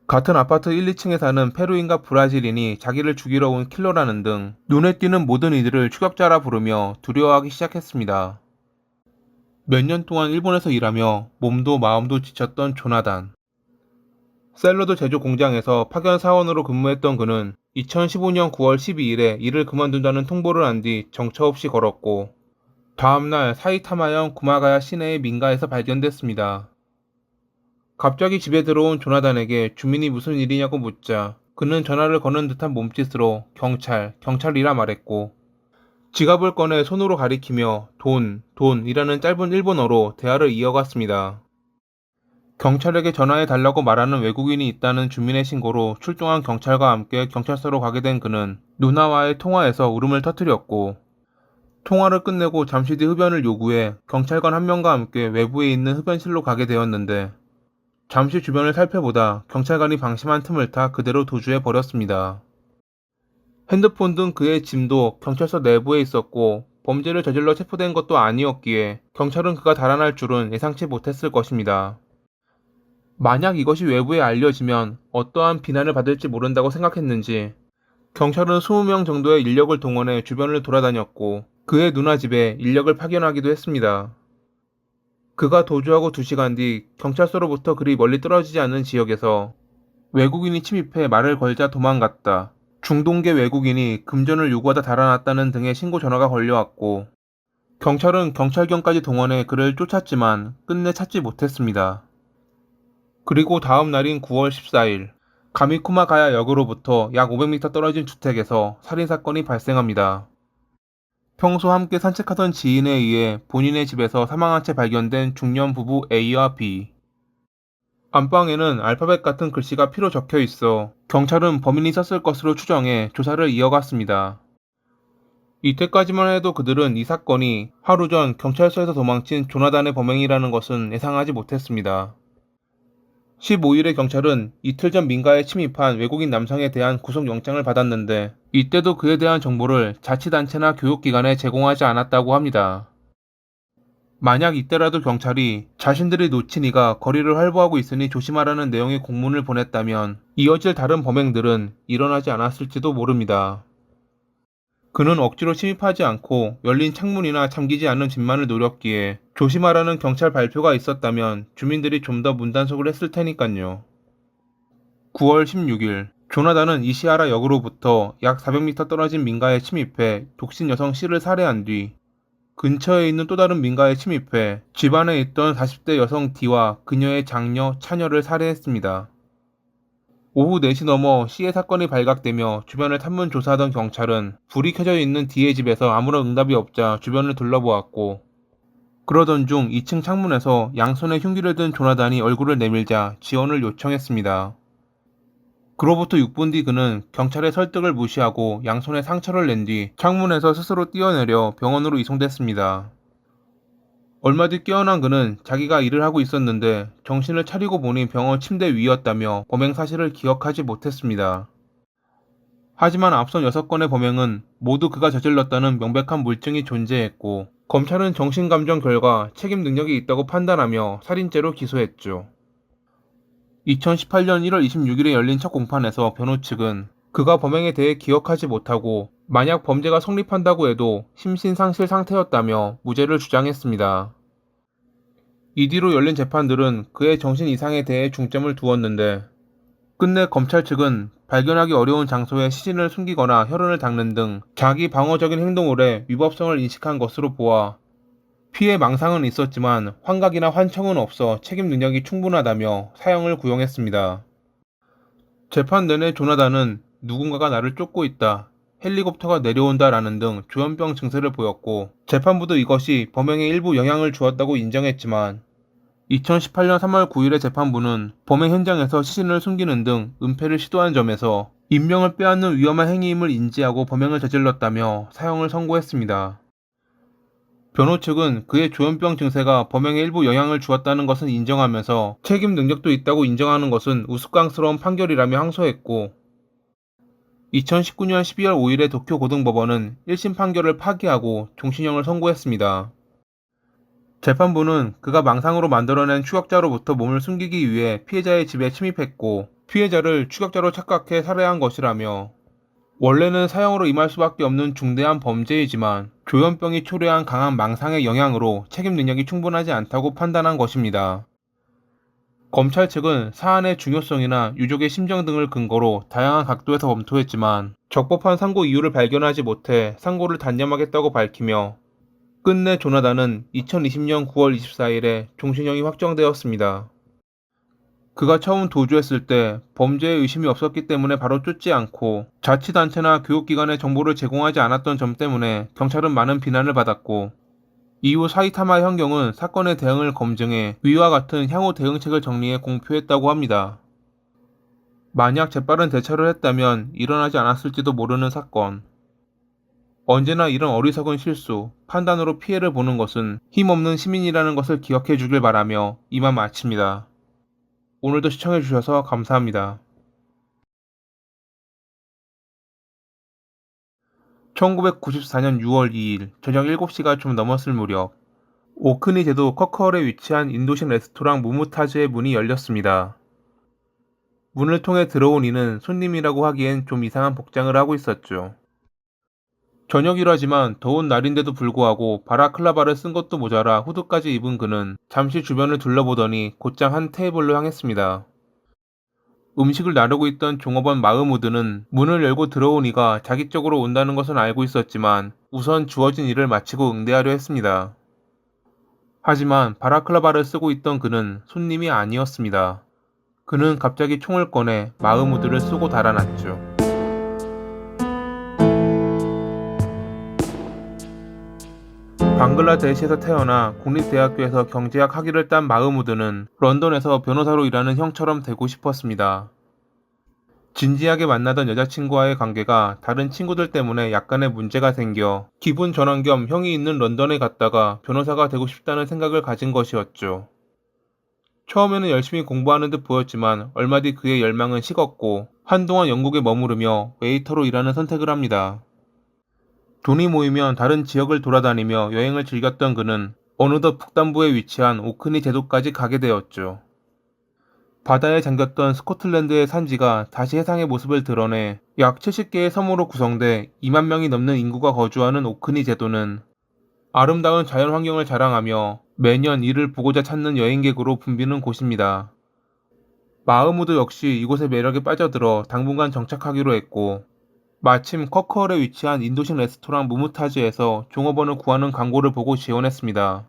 같은 아파트 1, 2층에 사는 페루인과 브라질인이 자기를 죽이러 온 킬러라는 등 눈에 띄는 모든 이들을 추격자라 부르며 두려워하기 시작했습니다. 몇 년 동안 일본에서 일하며 몸도 마음도 지쳤던 조나단. 샐러드 제조 공장에서 파견 사원으로 근무했던 그는 2015년 9월 12일에 일을 그만둔다는 통보를 안 뒤 정처 없이 걸었고, 다음날 사이타마현 구마가야 시내의 민가에서 발견됐습니다. 갑자기 집에 들어온 조나단에게 주민이 무슨 일이냐고 묻자 그는 전화를 거는 듯한 몸짓으로 경찰이라 말했고, 지갑을 꺼내 손으로 가리키며 돈이라는 짧은 일본어로 대화를 이어갔습니다. 경찰에게 전화해 달라고 말하는 외국인이 있다는 주민의 신고로 출동한 경찰과 함께 경찰서로 가게 된 그는 누나와의 통화에서 울음을 터뜨렸고, 통화를 끝내고 잠시 뒤 흡연을 요구해 경찰관 한 명과 함께 외부에 있는 흡연실로 가게 되었는데, 잠시 주변을 살펴보다 경찰관이 방심한 틈을 타 그대로 도주해 버렸습니다. 핸드폰 등 그의 짐도 경찰서 내부에 있었고 범죄를 저질러 체포된 것도 아니었기에 경찰은 그가 달아날 줄은 예상치 못했을 것입니다. 만약 이것이 외부에 알려지면 어떠한 비난을 받을지 모른다고 생각했는지 경찰은 20명 정도의 인력을 동원해 주변을 돌아다녔고 그의 누나 집에 인력을 파견하기도 했습니다. 그가 도주하고 2시간 뒤 경찰서로부터 그리 멀리 떨어지지 않은 지역에서 외국인이 침입해 말을 걸자 도망갔다, 중동계 외국인이 금전을 요구하다 달아났다는 등의 신고 전화가 걸려왔고, 경찰은 경찰견까지 동원해 그를 쫓았지만 끝내 찾지 못했습니다. 그리고 다음 날인 9월 14일, 가미쿠마가야 역으로부터 약 500m 떨어진 주택에서 살인사건이 발생합니다. 평소 함께 산책하던 지인에 의해 본인의 집에서 사망한 채 발견된 중년 부부 A와 B. 안방에는 알파벳 같은 글씨가 피로 적혀 있어 경찰은 범인이 썼을 것으로 추정해 조사를 이어갔습니다. 이때까지만 해도 그들은 이 사건이 하루 전 경찰서에서 도망친 조나단의 범행이라는 것은 예상하지 못했습니다. 15일에 경찰은 이틀 전 민가에 침입한 외국인 남성에 대한 구속영장을 받았는데 이때도 그에 대한 정보를 자치단체나 교육기관에 제공하지 않았다고 합니다. 만약 이때라도 경찰이 자신들이 놓친 이가 거리를 활보하고 있으니 조심하라는 내용의 공문을 보냈다면 이어질 다른 범행들은 일어나지 않았을지도 모릅니다. 그는 억지로 침입하지 않고 열린 창문이나 잠기지 않은 집만을 노렸기에 조심하라는 경찰 발표가 있었다면 주민들이 좀 더 문단속을 했을 테니깐요. 9월 16일, 조나단은 이시하라 역으로부터 약 400m 떨어진 민가에 침입해 독신 여성 C를 살해한 뒤 근처에 있는 또 다른 민가에 침입해 집 안에 있던 40대 여성 D와 그녀의 장녀, 차녀를 살해했습니다. 오후 4시 넘어 C의 사건이 발각되며 주변을 탐문 조사하던 경찰은 불이 켜져 있는 D의 집에서 아무런 응답이 없자 주변을 둘러보았고, 그러던 중 2층 창문에서 양손에 흉기를 든 조나단이 얼굴을 내밀자 지원을 요청했습니다. 그로부터 6분 뒤 그는 경찰의 설득을 무시하고 양손에 상처를 낸 뒤 창문에서 스스로 뛰어내려 병원으로 이송됐습니다. 얼마 뒤 깨어난 그는 자기가 일을 하고 있었는데 정신을 차리고 보니 병원 침대 위였다며 범행 사실을 기억하지 못했습니다. 하지만 앞선 6건의 범행은 모두 그가 저질렀다는 명백한 물증이 존재했고 검찰은 정신감정 결과 책임 능력이 있다고 판단하며 살인죄로 기소했죠. 2018년 1월 26일에 열린 첫 공판에서 변호 측은 그가 범행에 대해 기억하지 못하고 만약 범죄가 성립한다고 해도 심신상실 상태였다며 무죄를 주장했습니다. 이 뒤로 열린 재판들은 그의 정신 이상에 대해 중점을 두었는데 끝내 검찰 측은 발견하기 어려운 장소에 시신을 숨기거나 혈흔을 닦는 등 자기 방어적인 행동을 해 위법성을 인식한 것으로 보아 피해 망상은 있었지만 환각이나 환청은 없어 책임 능력이 충분하다며 사형을 구형했습니다. 재판 내내 조나단은 누군가가 나를 쫓고 있다, 헬리콥터가 내려온다라는 등 조현병 증세를 보였고 재판부도 이것이 범행에 일부 영향을 주었다고 인정했지만 2018년 3월 9일의 재판부는 범행 현장에서 시신을 숨기는 등 은폐를 시도한 점에서 인명을 빼앗는 위험한 행위임을 인지하고 범행을 저질렀다며 사형을 선고했습니다. 변호 측은 그의 조현병 증세가 범행에 일부 영향을 주었다는 것은 인정하면서 책임 능력도 있다고 인정하는 것은 우스꽝스러운 판결이라며 항소했고, 2019년 12월 5일에 도쿄 고등법원은 1심 판결을 파기하고 종신형을 선고했습니다. 재판부는 그가 망상으로 만들어낸 추격자로부터 몸을 숨기기 위해 피해자의 집에 침입했고 피해자를 추격자로 착각해 살해한 것이라며, 원래는 사형으로 임할 수밖에 없는 중대한 범죄이지만 조현병이 초래한 강한 망상의 영향으로 책임 능력이 충분하지 않다고 판단한 것입니다. 검찰 측은 사안의 중요성이나 유족의 심정 등을 근거로 다양한 각도에서 검토했지만 적법한 상고 이유를 발견하지 못해 상고를 단념하겠다고 밝히며, 끝내 조나단은 2020년 9월 24일에 종신형이 확정되었습니다. 그가 처음 도주했을 때 범죄에 의심이 없었기 때문에 바로 쫓지 않고 자치단체나 교육기관에 정보를 제공하지 않았던 점 때문에 경찰은 많은 비난을 받았고, 이후 사이타마 현경은 사건의 대응을 검증해 위와 같은 향후 대응책을 정리해 공표했다고 합니다. 만약 재빠른 대처를 했다면 일어나지 않았을지도 모르는 사건. 언제나 이런 어리석은 실수, 판단으로 피해를 보는 것은 힘없는 시민이라는 것을 기억해 주길 바라며 이만 마칩니다. 오늘도 시청해 주셔서 감사합니다. 1994년 6월 2일 저녁 7시가 좀 넘었을 무렵, 오크니 제도 커커얼에 위치한 인도식 레스토랑 무무타즈의 문이 열렸습니다. 문을 통해 들어온 이는 손님이라고 하기엔 좀 이상한 복장을 하고 있었죠. 저녁이라지만 더운 날인데도 불구하고 바라클라바를 쓴 것도 모자라 후드까지 입은 그는 잠시 주변을 둘러보더니 곧장 한 테이블로 향했습니다. 음식을 나르고 있던 종업원 마흐무드는 문을 열고 들어온 이가 자기 쪽으로 온다는 것은 알고 있었지만 우선 주어진 일을 마치고 응대하려 했습니다. 하지만 바라클라바를 쓰고 있던 그는 손님이 아니었습니다. 그는 갑자기 총을 꺼내 마흐무드를 쏘고 달아났죠. 방글라데시에서 태어나 국립대학교에서 경제학 학위를 딴 마흐무드는 런던에서 변호사로 일하는 형처럼 되고 싶었습니다. 진지하게 만나던 여자친구와의 관계가 다른 친구들 때문에 약간의 문제가 생겨 기분 전환 겸 형이 있는 런던에 갔다가 변호사가 되고 싶다는 생각을 가진 것이었죠. 처음에는 열심히 공부하는 듯 보였지만 얼마 뒤 그의 열망은 식었고 한동안 영국에 머무르며 웨이터로 일하는 선택을 합니다. 돈이 모이면 다른 지역을 돌아다니며 여행을 즐겼던 그는 어느덧 북단부에 위치한 오크니 제도까지 가게 되었죠. 바다에 잠겼던 스코틀랜드의 산지가 다시 해상의 모습을 드러내 약 70개의 섬으로 구성돼 2만 명이 넘는 인구가 거주하는 오크니 제도는 아름다운 자연 환경을 자랑하며 매년 이를 보고자 찾는 여행객으로 붐비는 곳입니다. 마흐무드 역시 이곳의 매력에 빠져들어 당분간 정착하기로 했고, 마침 커커얼에 위치한 인도식 레스토랑 무무타즈에서 종업원을 구하는 광고를 보고 지원했습니다.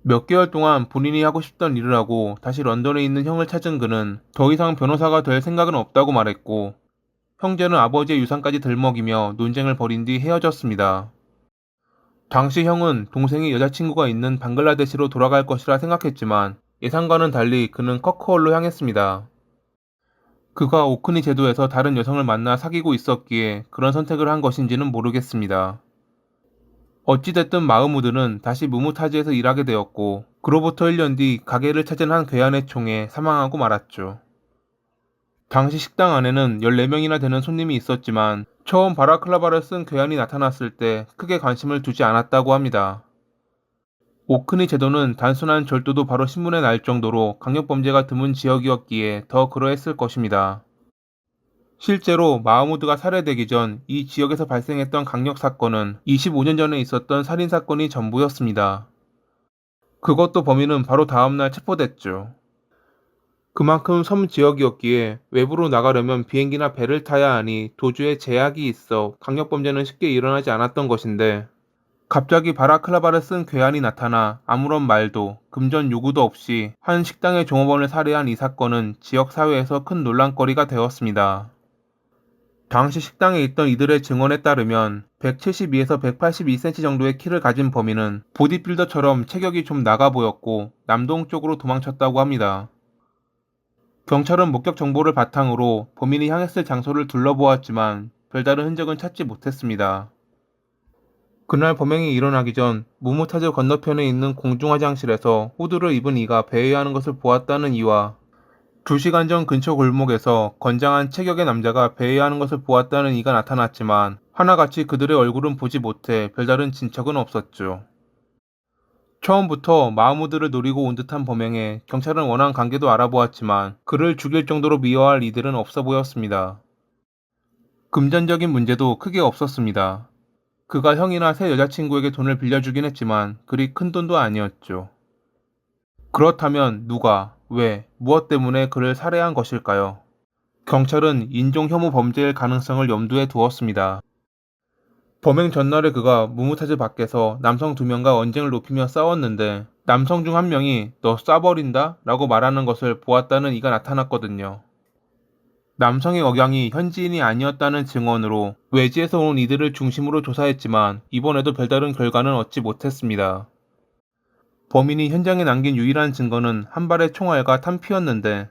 몇 개월 동안 본인이 하고 싶던 일을 하고 다시 런던에 있는 형을 찾은 그는 더 이상 변호사가 될 생각은 없다고 말했고, 형제는 아버지의 유산까지 들먹이며 논쟁을 벌인 뒤 헤어졌습니다. 당시 형은 동생이 여자친구가 있는 방글라데시로 돌아갈 것이라 생각했지만 예상과는 달리 그는 커커얼로 향했습니다. 그가 오크니 제도에서 다른 여성을 만나 사귀고 있었기에 그런 선택을 한 것인지는 모르겠습니다. 어찌됐든 마흐무드는 다시 무무타지에서 일하게 되었고, 그로부터 1년 뒤 가게를 찾은 한 괴한에 총해 사망하고 말았죠. 당시 식당 안에는 14명이나 되는 손님이 있었지만 처음 바라클라바를 쓴 괴한이 나타났을 때 크게 관심을 두지 않았다고 합니다. 오크니 제도는 단순한 절도도 바로 신문에 날 정도로 강력범죄가 드문 지역이었기에 더 그러했을 것입니다. 실제로 마흐무드가 살해되기 전 이 지역에서 발생했던 강력 사건은 25년 전에 있었던 살인 사건이 전부였습니다. 그것도 범인은 바로 다음날 체포됐죠. 그만큼 섬 지역이었기에 외부로 나가려면 비행기나 배를 타야 하니 도주에 제약이 있어 강력범죄는 쉽게 일어나지 않았던 것인데, 갑자기 바라클라바를 쓴 괴한이 나타나 아무런 말도 금전 요구도 없이 한 식당의 종업원을 살해한 이 사건은 지역 사회에서 큰 논란거리가 되었습니다. 당시 식당에 있던 이들의 증언에 따르면 172에서 182cm 정도의 키를 가진 범인은 보디빌더처럼 체격이 좀 나가 보였고 남동 쪽으로 도망쳤다고 합니다. 경찰은 목격 정보를 바탕으로 범인이 향했을 장소를 둘러보았지만 별다른 흔적은 찾지 못했습니다. 그날 범행이 일어나기 전 무무타즈 건너편에 있는 공중화장실에서 후드를 입은 이가 배회하는 것을 보았다는 이와 2시간 전 근처 골목에서 건장한 체격의 남자가 배회하는 것을 보았다는 이가 나타났지만 하나같이 그들의 얼굴은 보지 못해 별다른 진척은 없었죠. 처음부터 마흐무드를 노리고 온 듯한 범행에 경찰은 원한 관계도 알아보았지만 그를 죽일 정도로 미워할 이들은 없어 보였습니다. 금전적인 문제도 크게 없었습니다. 그가 형이나 새 여자친구에게 돈을 빌려주긴 했지만 그리 큰 돈도 아니었죠. 그렇다면 누가, 왜, 무엇 때문에 그를 살해한 것일까요? 경찰은 인종 혐오 범죄일 가능성을 염두에 두었습니다. 범행 전날에 그가 무무타즈 밖에서 남성 2명과 언쟁을 높이며 싸웠는데 남성 중 한 명이 너 쏴버린다? 라고 말하는 것을 보았다는 이가 나타났거든요. 남성의 억양이 현지인이 아니었다는 증언으로 외지에서 온 이들을 중심으로 조사했지만 이번에도 별다른 결과는 얻지 못했습니다. 범인이 현장에 남긴 유일한 증거는 한 발의 총알과 탄피였는데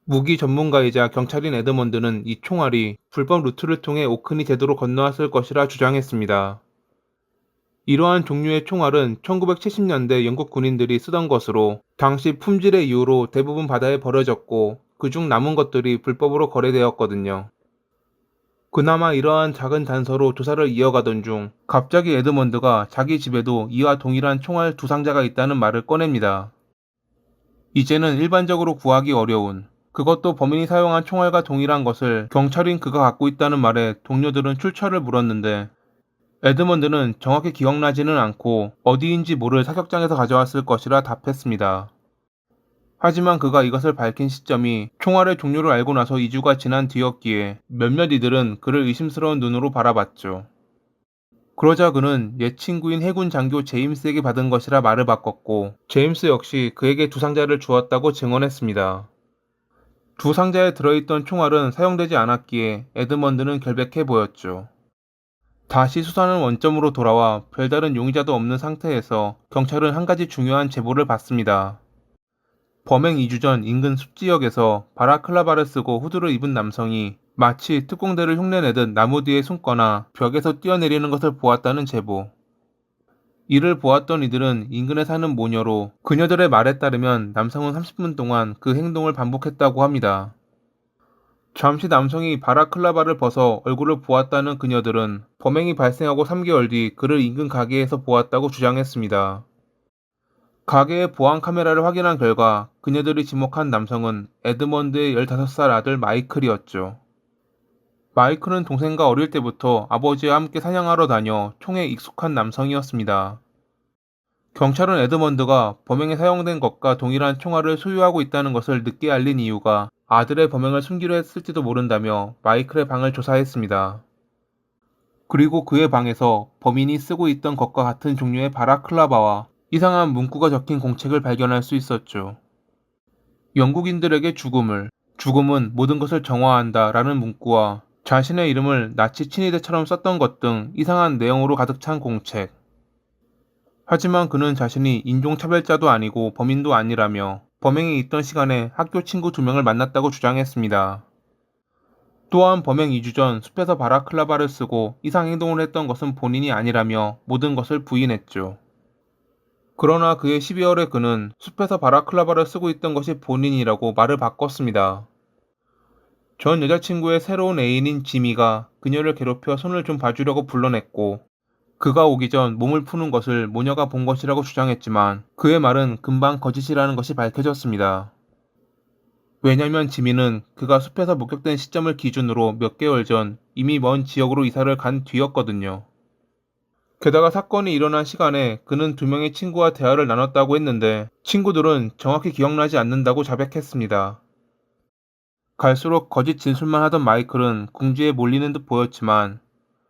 무기 전문가이자 경찰인 에드먼드는 이 총알이 불법 루트를 통해 오크니 제도로 건너왔을 것이라 주장했습니다. 이러한 종류의 총알은 1970년대 영국 군인들이 쓰던 것으로 당시 품질의 이유로 대부분 바다에 버려졌고 그중 남은 것들이 불법으로 거래되었거든요. 그나마 이러한 작은 단서로 조사를 이어가던 중 갑자기 에드먼드가 자기 집에도 이와 동일한 총알 2상자가 있다는 말을 꺼냅니다. 이제는 일반적으로 구하기 어려운, 그것도 범인이 사용한 총알과 동일한 것을 경찰인 그가 갖고 있다는 말에 동료들은 출처를 물었는데 에드먼드는 정확히 기억나지는 않고 어디인지 모를 사격장에서 가져왔을 것이라 답했습니다. 하지만 그가 이것을 밝힌 시점이 총알의 종류를 알고 나서 2주가 지난 뒤였기에 몇몇 이들은 그를 의심스러운 눈으로 바라봤죠. 그러자 그는 옛 친구인 해군 장교 제임스에게 받은 것이라 말을 바꿨고 제임스 역시 그에게 2상자를 주었다고 증언했습니다. 2상자에 들어있던 총알은 사용되지 않았기에 에드먼드는 결백해 보였죠. 다시 수사는 원점으로 돌아와 별다른 용의자도 없는 상태에서 경찰은 한 가지 중요한 제보를 받습니다. 범행 2주 전 인근 숲지역에서 바라클라바를 쓰고 후드를 입은 남성이 마치 특공대를 흉내내듯 나무 뒤에 숨거나 벽에서 뛰어내리는 것을 보았다는 제보. 이를 보았던 이들은 인근에 사는 모녀로 그녀들의 말에 따르면 남성은 30분 동안 그 행동을 반복했다고 합니다. 잠시 남성이 바라클라바를 벗어 얼굴을 보았다는 그녀들은 범행이 발생하고 3개월 뒤 그를 인근 가게에서 보았다고 주장했습니다. 가게의 보안 카메라를 확인한 결과 그녀들이 지목한 남성은 에드먼드의 15살 아들 마이클이었죠. 마이클은 동생과 어릴 때부터 아버지와 함께 사냥하러 다녀 총에 익숙한 남성이었습니다. 경찰은 에드먼드가 범행에 사용된 것과 동일한 총알을 소유하고 있다는 것을 늦게 알린 이유가 아들의 범행을 숨기려 했을지도 모른다며 마이클의 방을 조사했습니다. 그리고 그의 방에서 범인이 쓰고 있던 것과 같은 종류의 바라클라바와 이상한 문구가 적힌 공책을 발견할 수 있었죠. 영국인들에게 죽음은 모든 것을 정화한다 라는 문구와 자신의 이름을 나치 친위대처럼 썼던 것 등 이상한 내용으로 가득 찬 공책. 하지만 그는 자신이 인종차별자도 아니고 범인도 아니라며 범행이 있던 시간에 학교 친구 2명을 만났다고 주장했습니다. 또한 범행 2주 전 숲에서 바라클라바를 쓰고 이상행동을 했던 것은 본인이 아니라며 모든 것을 부인했죠. 그러나 그해 12월에 그는 숲에서 바라클라바를 쓰고 있던 것이 본인이라고 말을 바꿨습니다. 전 여자친구의 새로운 애인인 지미가 그녀를 괴롭혀 손을 좀 봐주려고 불러냈고 그가 오기 전 몸을 푸는 것을 모녀가 본 것이라고 주장했지만 그의 말은 금방 거짓이라는 것이 밝혀졌습니다. 왜냐면 지미는 그가 숲에서 목격된 시점을 기준으로 몇 개월 전 이미 먼 지역으로 이사를 간 뒤였거든요. 게다가 사건이 일어난 시간에 그는 2명의 친구와 대화를 나눴다고 했는데 친구들은 정확히 기억나지 않는다고 자백했습니다. 갈수록 거짓 진술만 하던 마이클은 궁지에 몰리는 듯 보였지만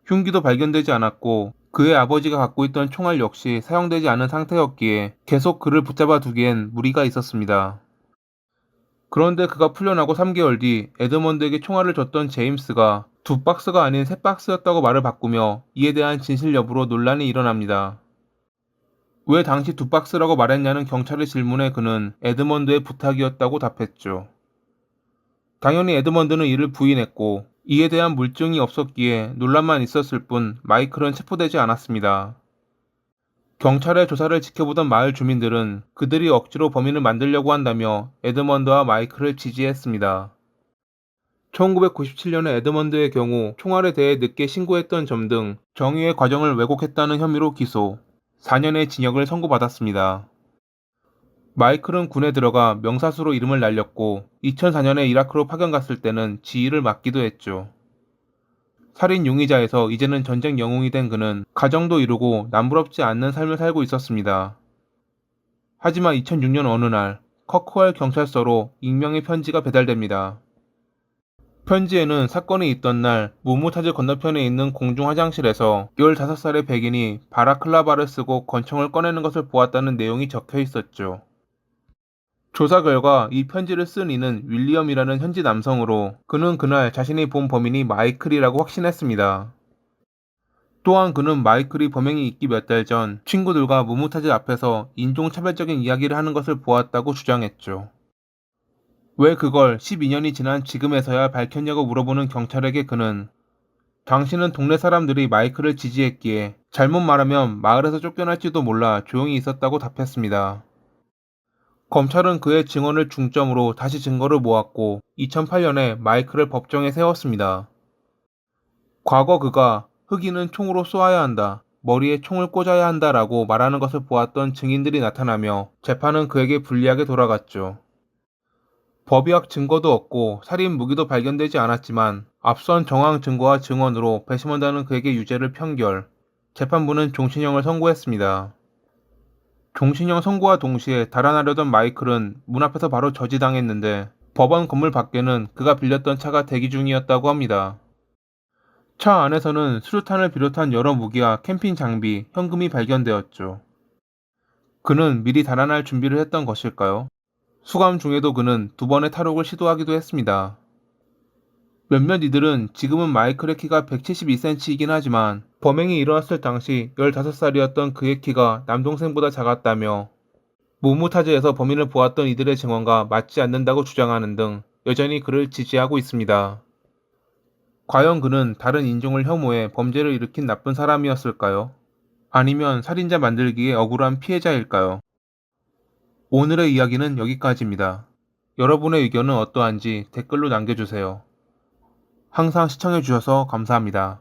흉기도 발견되지 않았고 그의 아버지가 갖고 있던 총알 역시 사용되지 않은 상태였기에 계속 그를 붙잡아 두기엔 무리가 있었습니다. 그런데 그가 풀려나고 3개월 뒤 에드먼드에게 총알을 줬던 제임스가 두 박스가 아닌 세 박스였다고 말을 바꾸며 이에 대한 진실 여부로 논란이 일어납니다. 왜 당시 두 박스라고 말했냐는 경찰의 질문에 그는 에드먼드의 부탁이었다고 답했죠. 당연히 에드먼드는 이를 부인했고 이에 대한 물증이 없었기에 논란만 있었을 뿐 마이클은 체포되지 않았습니다. 경찰의 조사를 지켜보던 마을 주민들은 그들이 억지로 범인을 만들려고 한다며 에드먼드와 마이클을 지지했습니다. 1997년에 에드먼드의 경우 총알에 대해 늦게 신고했던 점 등 정의의 과정을 왜곡했다는 혐의로 기소, 4년의 징역을 선고받았습니다. 마이클은 군에 들어가 명사수로 이름을 날렸고 2004년에 이라크로 파견 갔을 때는 지휘를 맡기도 했죠. 살인 용의자에서 이제는 전쟁 영웅이 된 그는 가정도 이루고 남부럽지 않는 삶을 살고 있었습니다. 하지만 2006년 어느 날 커크월 경찰서로 익명의 편지가 배달됩니다. 편지에는 사건이 있던 날 무무타즈 건너편에 있는 공중 화장실에서 15살의 백인이 바라클라바를 쓰고 권총을 꺼내는 것을 보았다는 내용이 적혀 있었죠. 조사 결과 이 편지를 쓴 이는 윌리엄이라는 현지 남성으로 그는 그날 자신이 본 범인이 마이클이라고 확신했습니다. 또한 그는 마이클이 범행이 있기 몇 달 전 친구들과 무무타즈 앞에서 인종차별적인 이야기를 하는 것을 보았다고 주장했죠. 왜 그걸 12년이 지난 지금에서야 밝혔냐고 물어보는 경찰에게 그는 당신은 동네 사람들이 마이클을 지지했기에 잘못 말하면 마을에서 쫓겨날지도 몰라 조용히 있었다고 답했습니다. 검찰은 그의 증언을 중점으로 다시 증거를 모았고 2008년에 마이클을 법정에 세웠습니다. 과거 그가 흑인은 총으로 쏘아야 한다, 머리에 총을 꽂아야 한다라고 말하는 것을 보았던 증인들이 나타나며 재판은 그에게 불리하게 돌아갔죠. 법의학 증거도 없고 살인 무기도 발견되지 않았지만 앞선 정황 증거와 증언으로 배심원단은 그에게 유죄를 판결, 재판부는 종신형을 선고했습니다. 종신형 선고와 동시에 달아나려던 마이클은 문 앞에서 바로 저지당했는데 법원 건물 밖에는 그가 빌렸던 차가 대기 중이었다고 합니다. 차 안에서는 수류탄을 비롯한 여러 무기와 캠핑 장비, 현금이 발견되었죠. 그는 미리 달아날 준비를 했던 것일까요? 수감 중에도 그는 2번의 탈옥을 시도하기도 했습니다. 몇몇 이들은 지금은 마이클의 키가 172cm이긴 하지만 범행이 일어났을 당시 15살이었던 그의 키가 남동생보다 작았다며 무무타즈에서 범인을 보았던 이들의 증언과 맞지 않는다고 주장하는 등 여전히 그를 지지하고 있습니다. 과연 그는 다른 인종을 혐오해 범죄를 일으킨 나쁜 사람이었을까요? 아니면 살인자 만들기에 억울한 피해자일까요? 오늘의 이야기는 여기까지입니다. 여러분의 의견은 어떠한지 댓글로 남겨주세요. 항상 시청해주셔서 감사합니다.